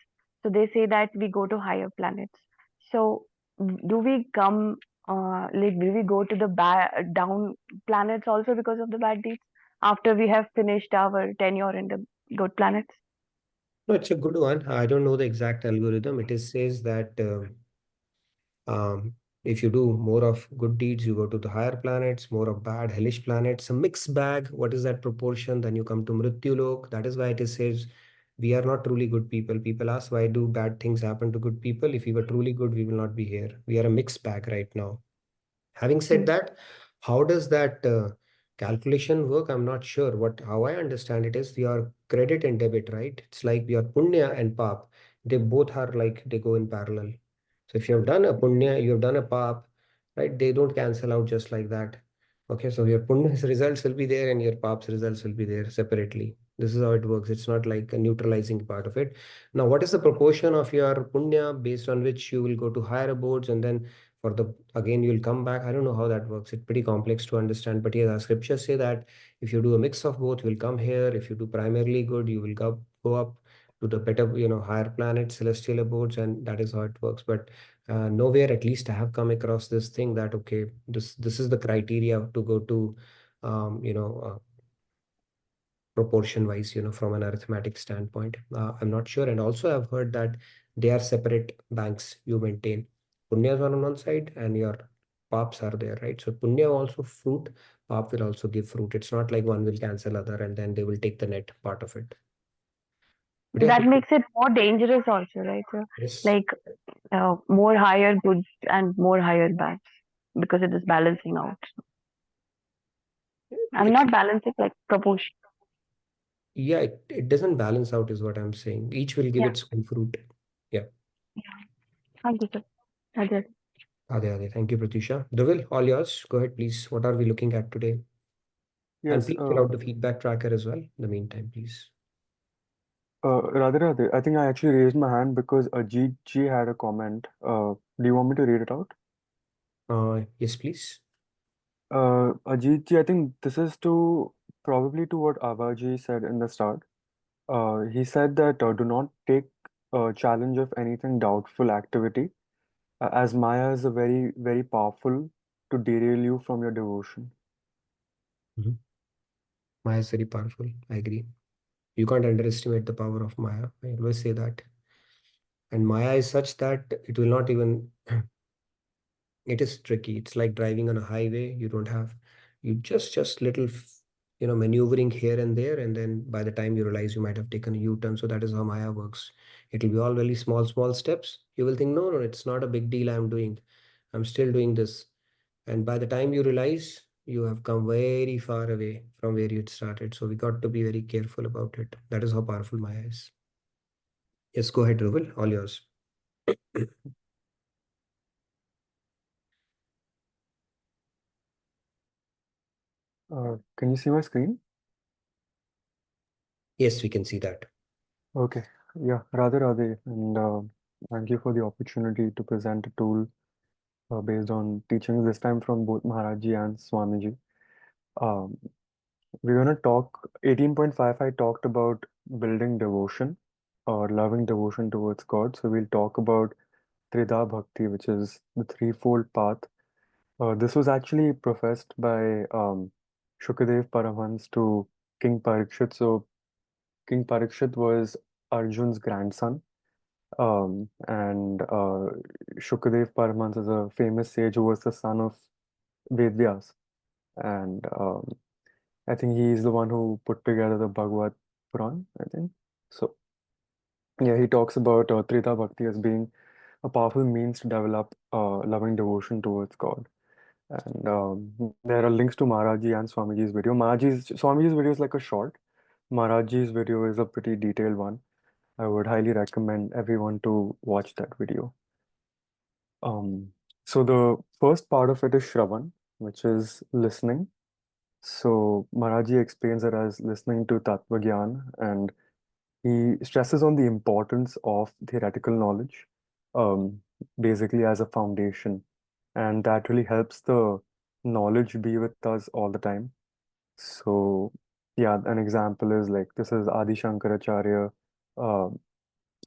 So they say that we go to higher planets. So do we come, like, will we go to the down planets also because of the bad deeds after we have finished our tenure in the good planets? No, it's a good one. I don't know the exact algorithm. It is says that if you do more of good deeds, you go to the higher planets, more of bad, hellish planets, a mixed bag. What is that proportion? Then you come to Mrityu Lok. That is why it is says we are not truly good people. People ask why do bad things happen to good people? If we were truly good, we will not be here. We are a mixed bag right now. Having said that, how does that calculation work? I'm not sure. What how I understand it is your credit and debit, right? It's like your punya and pap. They both are like they go in parallel. So if you have done a punya, you have done a pap, right? They don't cancel out just like that. Okay, so your punya's results will be there and your pap's results will be there separately. This is how it works. It's not like a neutralizing part of it. Now, what is the proportion of your punya based on which you will go to higher abodes and then for the again you'll come back? I don't know how that works. It's pretty complex to understand, but yeah, the scriptures say that if you do a mix of both, you'll come here. If you do primarily good, you will go up to the better, higher planets, celestial abodes, and that is how it works. But nowhere, at least I have come across this thing that okay, this is the criteria to go to um, you know uh, proportion wise, from an arithmetic standpoint. I'm not sure. And also I've heard that they are separate banks you maintain. Punyas are on one side and your paps are there, right? So punya also fruit, pap will also give fruit. It's not like one will cancel other and then they will take the net part of it. But yeah, That makes it more dangerous also, right? So, yes. like more higher goods and more higher bads because it is balancing out. I'm It's not balancing like proportion. yeah, it doesn't balance out is what I'm saying. Each will give Yeah. its own fruit. Yeah. Thank you, sir. Ajay. Ade. Thank you, Pratisha. Dovil, all yours. Go ahead, please. What are we looking at today? And Yes, please fill out the feedback tracker as well. In the meantime, please. Radhe, I think I actually raised my hand because Ajit ji had a comment. Do you want me to read it out? Yes, please. Ajit ji, I think this is probably to what Avaji said in the start. He said that do not take challenge of anything doubtful activity, as Maya is a very, very powerful to derail you from your devotion. Mhm. Maya is very powerful. I agree. You can't underestimate the power of Maya. I always say that. And Maya is such that it will not even, it is tricky. It's like driving on a highway. You don't have, you just little, maneuvering here and there. And then by the time you realize you might have taken a U-turn. So that is how Maya works. It'll be all very small, small steps. You will think, no, it's not a big deal I'm doing. I'm still doing this. And by the time you realize, you have come very far away from where you started. So we got to be very careful about it. That is how powerful Maya is. Yes, go ahead, Rubil. All yours. Can you see my screen? Yes, we can see that. Okay. Yeah, Radhe Radhe, and thank you for the opportunity to present a tool based on teachings this time from both Maharaji and Swamiji. Um, we're going to talk 18.5. I talked about building devotion or loving devotion towards God. So we'll talk about Trida Bhakti, which is the threefold path. This was actually professed by Shukadev Paramhans to King Parikshit. So King Parikshit was Arjun's grandson. And Shukadev Paramhans is a famous sage who was the son of Vedvyas. And I think he is the one who put together the Bhagavad Puran, I think. So, yeah, he talks about Trita Bhakti as being a powerful means to develop loving devotion towards God. And there are links to Maharaji and Swamiji's video. Swamiji's video is like a short. Maharajji's video is a pretty detailed one. I would highly recommend everyone to watch that video. So the first part of it is Shravan, which is listening. So Maharajji explains it as listening to Tattva Gyan, and he stresses on the importance of theoretical knowledge, um, basically as a foundation, and that really helps the knowledge be with us all the time. So yeah, an example is like this is Adi Shankaracharya, uh,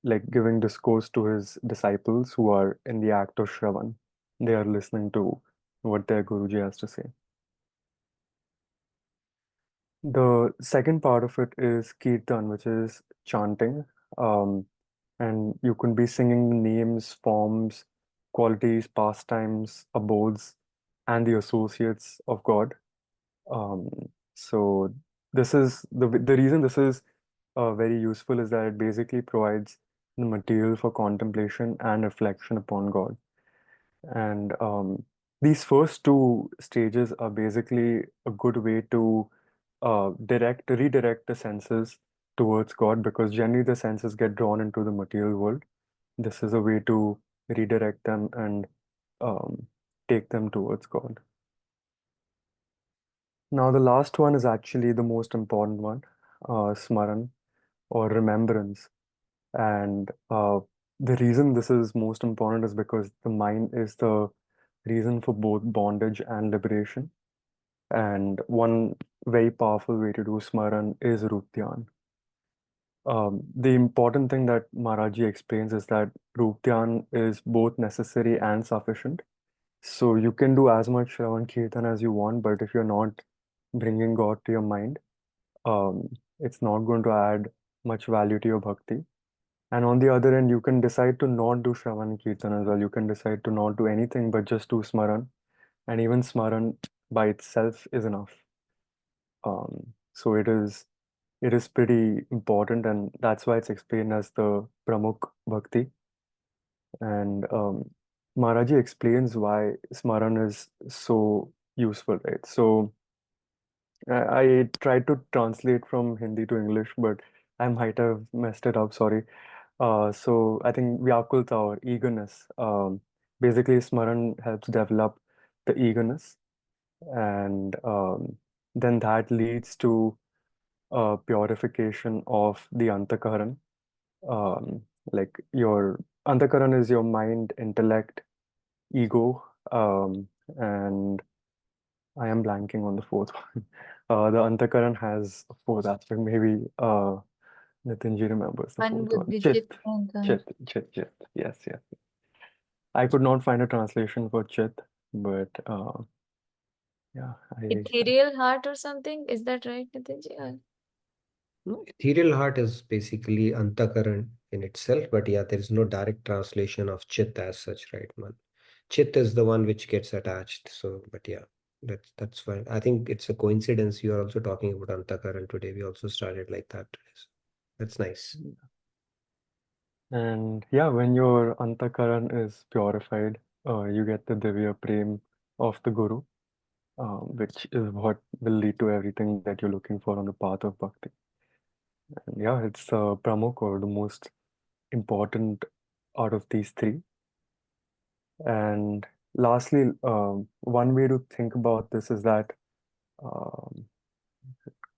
like giving discourse to his disciples who are in the act of Shravan. They are listening to what their Guruji has to say. The second part of it is Kirtan, which is chanting. Um, and you can be singing names, forms, qualities, pastimes, abodes, and the associates of God. Um, so this is the reason this is very useful is that it basically provides the material for contemplation and reflection upon God. And these first two stages are basically a good way to redirect the senses towards God, because generally the senses get drawn into the material world. This is a way to redirect them and take them towards God. Now, the last one is actually the most important one, Smaran or remembrance. And the reason this is most important is because the mind is the reason for both bondage and liberation. And one very powerful way to do Smaran is Rup Dhyan. The important thing that Maharaji explains is that Rup Dhyan is both necessary and sufficient. So you can do as much Shravan Kirtan as you want, but if you're not bringing God to your mind, it's not going to add much value to your bhakti. And on the other end, you can decide to not do Shravan Kirtan as well. You can decide to not do anything but just do Smaran. And even Smaran by itself is enough. So it is pretty important, and that's why it's explained as the Pramukh Bhakti. And Maharaji explains why Smaran is so useful, right? So I tried to translate from Hindi to English, but I might have messed it up, sorry. So I think Vyakulta or eagerness. Basically, Smaran helps develop the eagerness, and then that leads to purification of the antakaran. Um, like your antakaran is your mind, intellect, ego, and I am blanking on the fourth one. The antakaran has a fourth aspect. Maybe Nitinji remembers the One fourth would one. be Chit, Chit Ahankar. chit. Yes, yes. I could not find a translation for chit, but yeah, Ethereal heart or something? Is that right, Nitinji? No, ethereal heart is basically Antakaran in itself, but yeah, there is no direct translation of Chit as such, right, man? Chit is the one which gets attached. So, but yeah, that's fine. I think it's a coincidence you are also talking about Antakaran today. We also started like that today. So that's nice. And yeah, when your antakaran is purified, you get the Divya Prem of the Guru, which is what will lead to everything that you're looking for on the path of bhakti. And yeah, it's Pramukh or the most important out of these three. And lastly, one way to think about this is that um,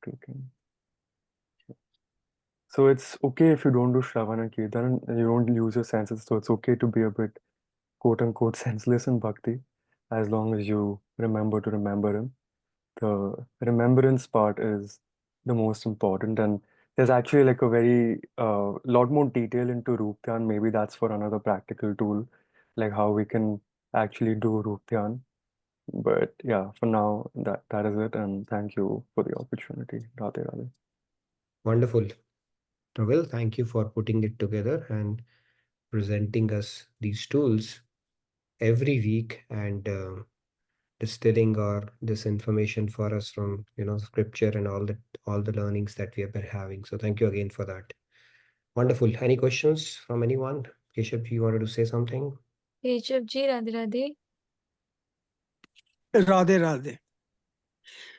clicking. So it's okay if you don't do Shravan and Kirtan and you don't use your senses. So it's okay to be a bit quote unquote senseless in bhakti as long as you remember to remember him. The remembrance part is the most important, and there's actually like a very lot more detail into Roop Dhyan. Maybe that's for another practical tool, like how we can actually do Roop Dhyan. But yeah, for now that is it, and thank you for the opportunity. Radhe Radhe. Wonderful. Well, thank you for putting it together and presenting us these tools every week and distilling or this information for us from scripture and all the learnings that we have been having. So thank you again for that. Wonderful. Any questions from anyone? Keshav, you wanted to say something? Keshav ji, Radhe Radhe. Radhe Radhe.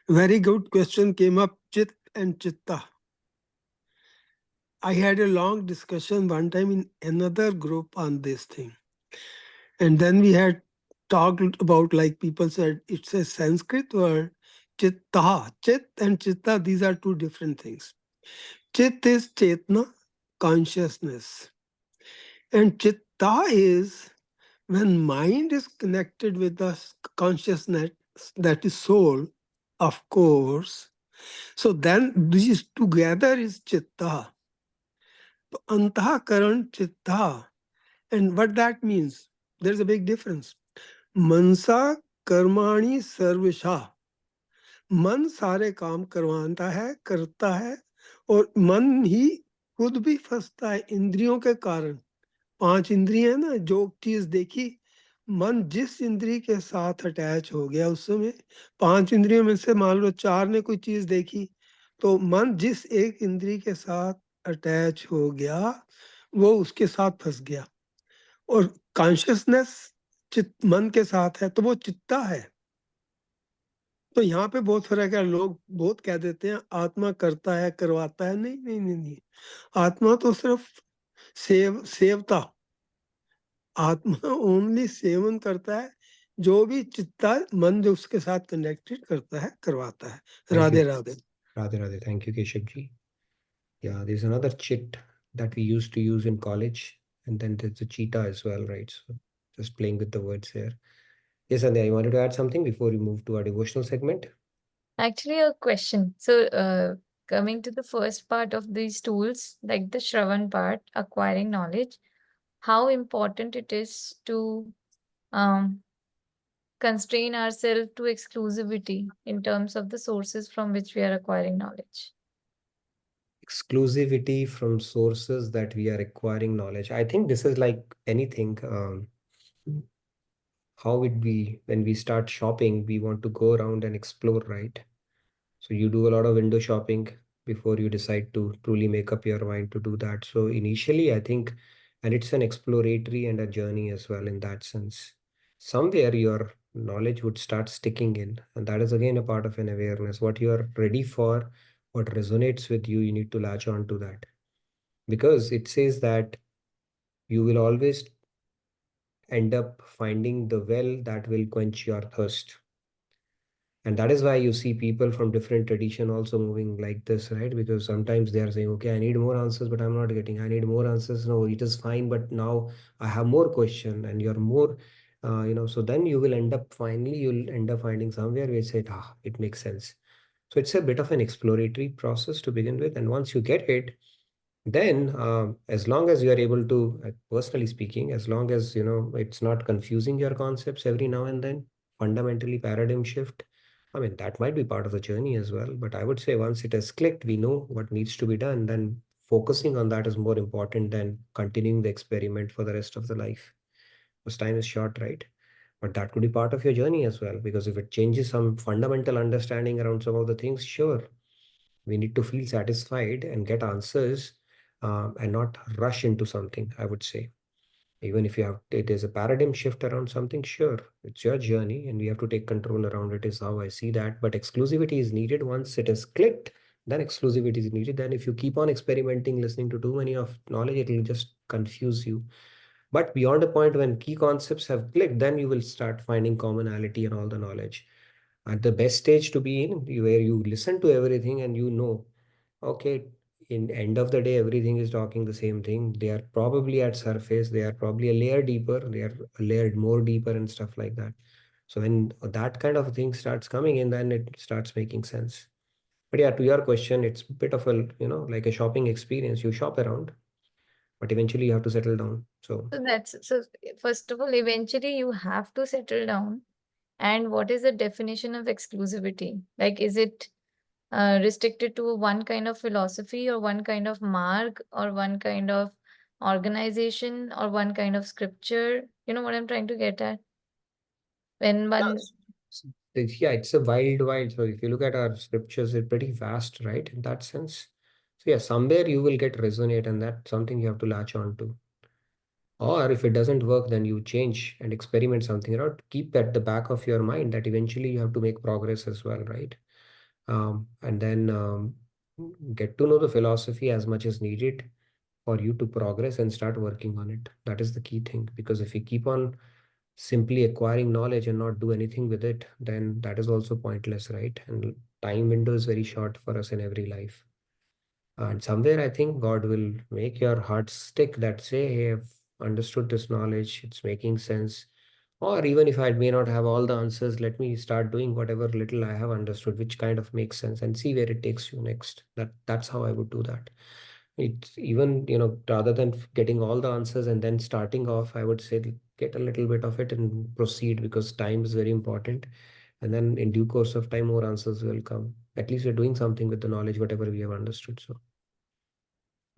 Very good question came up, Chit and Chitta. I had a long discussion one time in another group on this thing. And then we had talked about, like people said, it's a Sanskrit word, chitta. Chit and chitta, these are two different things. Chit is chetna, consciousness. And chitta is when mind is connected with the consciousness, that is soul, of course. So then these together is chitta. Antahakaran chitta. And what that means, there's a big difference. Mansa कर्माणि सर्वशा, मन सारे काम करवाता है, करता है, और मन ही खुद भी फंसता है इंद्रियों के कारण. 5 इंद्रियां है ना, जो चीज देखी, मन जिस इंद्री के साथ अटैच हो गया उस समय, 5 इंद्रियों में से मान लो 4 ने कोई चीज देखी, तो मन जिस एक इंद्री के साथ अटैच हो गया वो उसके साथ फंस गया. और कॉन्शियसनेस मन के साथ है तो वो चित्ता है. तो यहाँ पे बहुत फर्क है. लोग बहुत कह देते हैं आत्मा करता है, करवाता है. नहीं नहीं नहीं नहीं, आत्मा तो सिर्फ सेवता. आत्मा ओनली सेवन करता है. जो भी चित्ता मन जो उसके साथ कनेक्टेड करता है, करवाता है. Radhe Radhe. Radhe Radhe. Thank you, Keshav ji. Yeah, there's another chit that we used to use in college, and then there's the cheetah as well, right? So just playing with the words here. Yes, Andrea, you wanted to add something before we move to our devotional segment? Actually, a question. So, coming to the first part of these tools, like the Shravan part, acquiring knowledge, how important it is to um, constrain ourselves to exclusivity in terms of the sources from which we are acquiring knowledge. Exclusivity from sources that we are acquiring knowledge. I think this is like anything. How it be when we start shopping, we want to go around and explore, right? So you do a lot of window shopping before you decide to truly make up your mind to do that. So initially, I think, and it's an exploratory and a journey as well in that sense. Somewhere your knowledge would start sticking in, and that is again a part of an awareness. What you are ready for, what resonates with you, you need to latch on to that. Because it says that you will always end up finding the well that will quench your thirst. And that is why you see people from different tradition also moving like this, right? Because sometimes they are saying, okay, I need more answers, but I'm not getting. I need more answers. No, it is fine, but now I have more question, and you're more, so then you will end up finally, you'll end up finding somewhere where you say, it makes sense. So it's a bit of an exploratory process to begin with. And once you get it, then as long as you are able to, personally speaking, as long as, it's not confusing your concepts every now and then, fundamentally paradigm shift, I mean, that might be part of the journey as well. But I would say once it has clicked, we know what needs to be done. Then focusing on that is more important than continuing the experiment for the rest of the life. Because time is short, right? But that could be part of your journey as well. Because if it changes some fundamental understanding around some of the things, sure, we need to feel satisfied and get answers and not rush into something, I would say. Even if you have, there's a paradigm shift around something, sure, it's your journey and we have to take control around it, is how I see that. But exclusivity is needed. Once it is clicked, then exclusivity is needed. Then if you keep on experimenting, listening to too many of knowledge, it will just confuse you. But beyond a point when key concepts have clicked, then you will start finding commonality in all the knowledge. At the best stage to be in, where you listen to everything and okay, in end of the day, everything is talking the same thing. They are probably at surface, they are probably a layer deeper, they are layered more deeper and stuff like that. So when that kind of thing starts coming in, then it starts making sense. But yeah, to your question, it's a bit of a, like a shopping experience. You shop around, but eventually you have to settle down. So So first of all, eventually you have to settle down. And what is the definition of exclusivity? Like, is it restricted to one kind of philosophy or one kind of mark or one kind of organization or one kind of scripture? You know what I'm trying to get at? When one, yeah, it's a wild. So if you look at our scriptures, it's pretty vast, right? In that sense. So yeah, somewhere you will get resonate, and that's something you have to latch on to. Or if it doesn't work, then you change and experiment something out. Keep at the back of your mind that eventually you have to make progress as well, right? And then get to know the philosophy as much as needed for you to progress and start working on it. That is the key thing, because if you keep on simply acquiring knowledge and not do anything with it, then that is also pointless, right? And time window is very short for us in every life. And somewhere I think God will make your heart stick that say, hey, I've understood this knowledge, it's making sense. Or even if I may not have all the answers, let me start doing whatever little I have understood, which kind of makes sense, and see where it takes you next. That's how I would do that. It's even, rather than getting all the answers and then starting off, I would say get a little bit of it and proceed, because time is very important. And then in due course of time, more answers will come. At least we're doing something with the knowledge, whatever we have understood. So,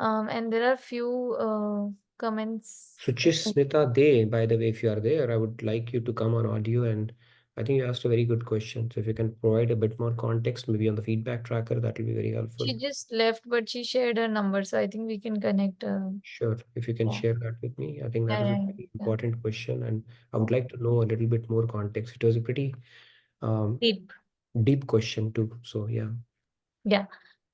And there are few comments. Suchismita De, by the way, if you are there, I would like you to come on audio. And I think you asked a very good question. So if you can provide a bit more context, maybe on the feedback tracker, that will be very helpful. She just left, but she shared her number, so I think we can connect. Sure. If you can Yeah. share that with me, I think that Yeah, is a yeah, very yeah. important question. And I would like to know a little bit more context. It was a pretty Deep. deep question too. So yeah. Yeah.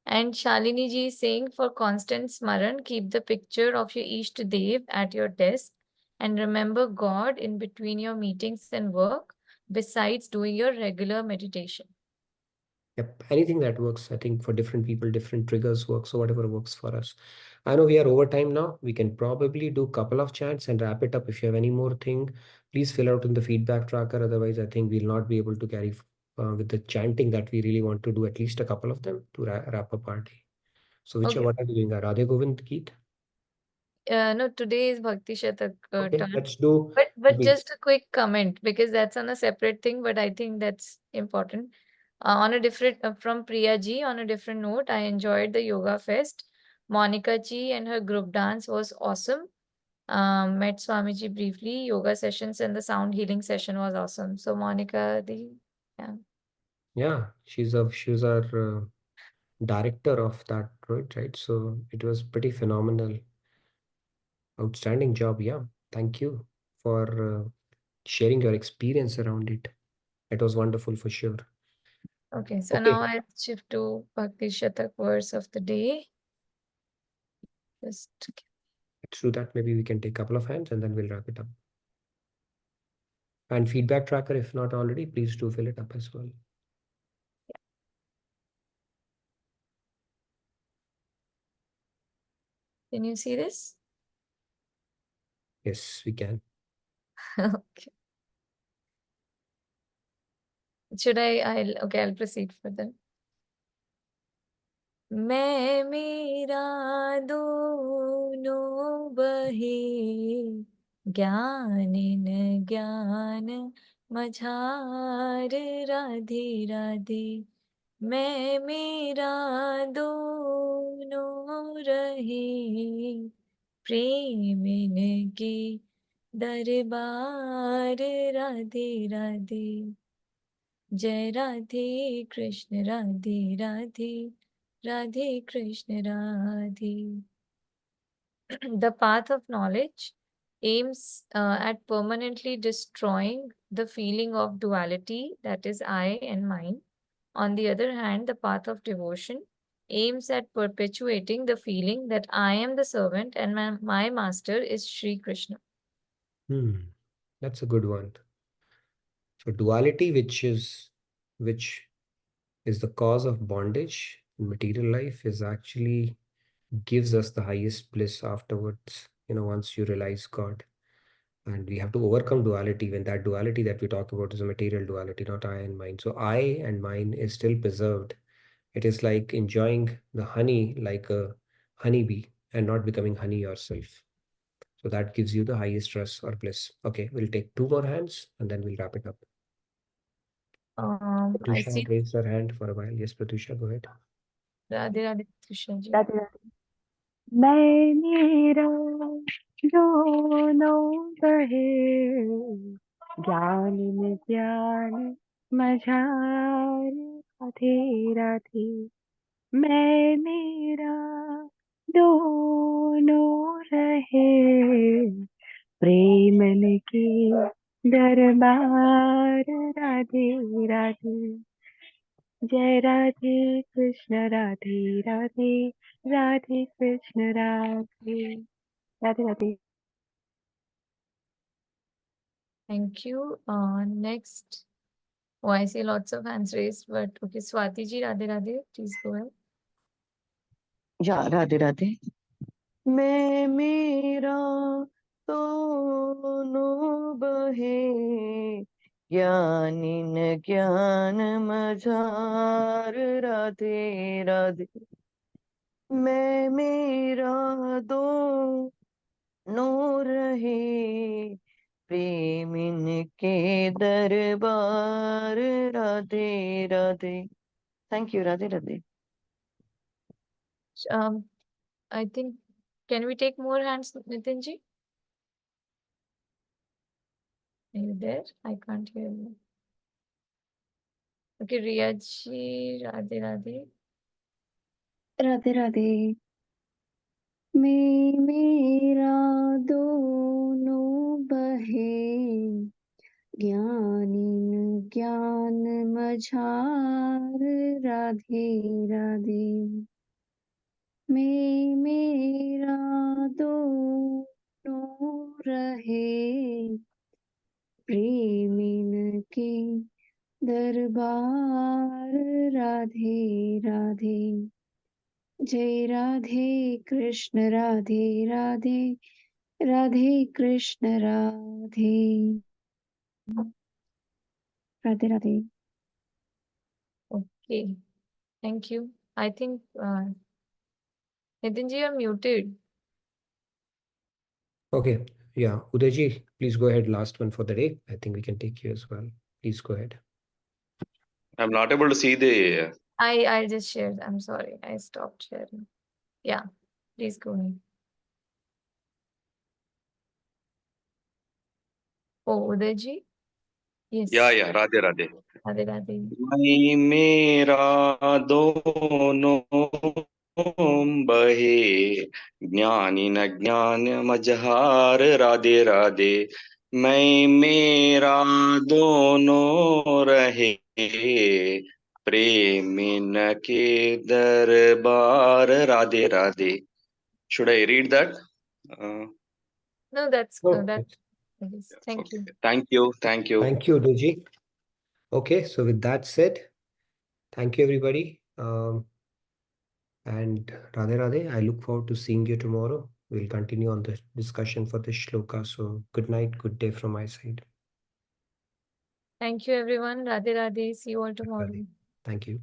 And Shalini ji is saying, for constant smaran, keep the picture of your Ishta Dev at your desk and remember God in between your meetings and work, besides doing your regular meditation. Yep, anything that works. I think for different people, different triggers work. So whatever works for us. I know we are over time now. We can probably do a couple of chants and wrap it up. If you have any more thing, please fill out in the feedback tracker. Otherwise, I think we'll not be able to carry with the chanting that we really want to do at least a couple of them to wrap up our day. So Okay. what are we doing? Radhe Govind Geet? No, today is Bhakti Shatak Okay, turn. let's do. But just a quick comment, because that's on a separate thing, but I think that's important. On a different from Priya ji, on a different note, I enjoyed the yoga fest. Monica ji and her group dance was awesome. Met Swamiji briefly. Yoga sessions and the sound healing session was awesome. So Monica, Yeah, she's our director of that, right? So it was pretty phenomenal. Outstanding job. Yeah. Thank you for sharing your experience around it. It was wonderful for sure. okay. So Okay, now I'll shift to Bhakti Shatak verse of the day. Just let's do that. Maybe we can take a couple of hands and then we'll wrap it up. And feedback tracker, if not already, please do fill it up as well. can you see this? Yes, we can. Okay. Should I'll proceed further. मैं मेरा दोनों बहे ज्ञान न ज्ञान मझार राधे राधे मैं मेरा दोनों रहे प्रेम न के दरबार राधे राधे जय Radhe Krishna Radhe Radhe Radhe Krishna Radhe. The path of knowledge aims at permanently destroying the feeling of duality, that is I and mine. On the other hand, the path of devotion aims at perpetuating the feeling that I am the servant and my master is Sri Krishna. That's a good one. So duality, which is the cause of bondage in material life, is actually gives us the highest bliss afterwards, once you realize God. And we have to overcome duality, when that duality that we talk about is a material duality, not I and mine. So I and mine is still preserved. It is like enjoying the honey like a honeybee and not becoming honey yourself. So that gives you the highest rest or bliss. Okay, we'll take two more hands and then we'll wrap it up. I Pratusha see. had raised her hand for a while. Yes, Pratusha, go ahead. Radhe Radhe Krishna ji. Radhe Radhe. मैं मेरा दोनों बहे ज्ञान में ज्ञान मझार राधे राधे मैं मेरा दोनों रहे प्रेम के दरबार राधे राधे जय Radhe Krishna Radhe Radhe Radhe Krishna Radhe Radhe Radhe. Thank you. Next. Oh, I see lots of hands raised, but okay, Swati ji, Radhe Radhe, please go ahead. या राधे राधे. मैं मेरा दोनों बहे ज्ञानिन ज्ञान मझार राधे राधे. मैं मेरा दोनों रहे प्रेमिन के दरबार Radhe Radhe. Thank you. Radhe Radhe. I think, can we take more hands, Nitin ji? Are you there? I can't hear you. Okay, Riya ji, Radhe Radhe. Radhe Radhe. मैं मेरा दोनों बहे ज्ञानिन ज्ञान मझार राधे राधे. मैं मेरा दोनों रहे प्रेमिन के दरबार राधे राधे. जय Radhe Krishna Radhe Radhe Radhe Krishna Radhe Radhe Radhe. Okay, thank you. I think, Nitin ji, you're muted. Okay, yeah, Udayji, please go ahead. Last one for the day. I think we can take you as well. Please go ahead. I'm not able to see the. I just shared. I'm sorry. I stopped sharing. Yeah, please go ahead. Oh, Uday ji? Yes. Yeah. Radhe Radhe. Radhe Radhe. मैं मेरा दोनों बहे ज्ञानी न ज्ञान मझार राधे राधे. मैं मेरा दोनों रहे प्रेमिन के दरबार Radhe Radhe. Should I read that? No, that's Oh, that. Yes. Thank you. Thank you. Thank you, Udayji. Okay, so with that said, thank you, everybody. And Radhe Radhe, I look forward to seeing you tomorrow. We'll continue on the discussion for this shloka. So good night, good day from my side. Thank you, everyone. Radhe Radhe. See you all tomorrow. Radhe. Thank you.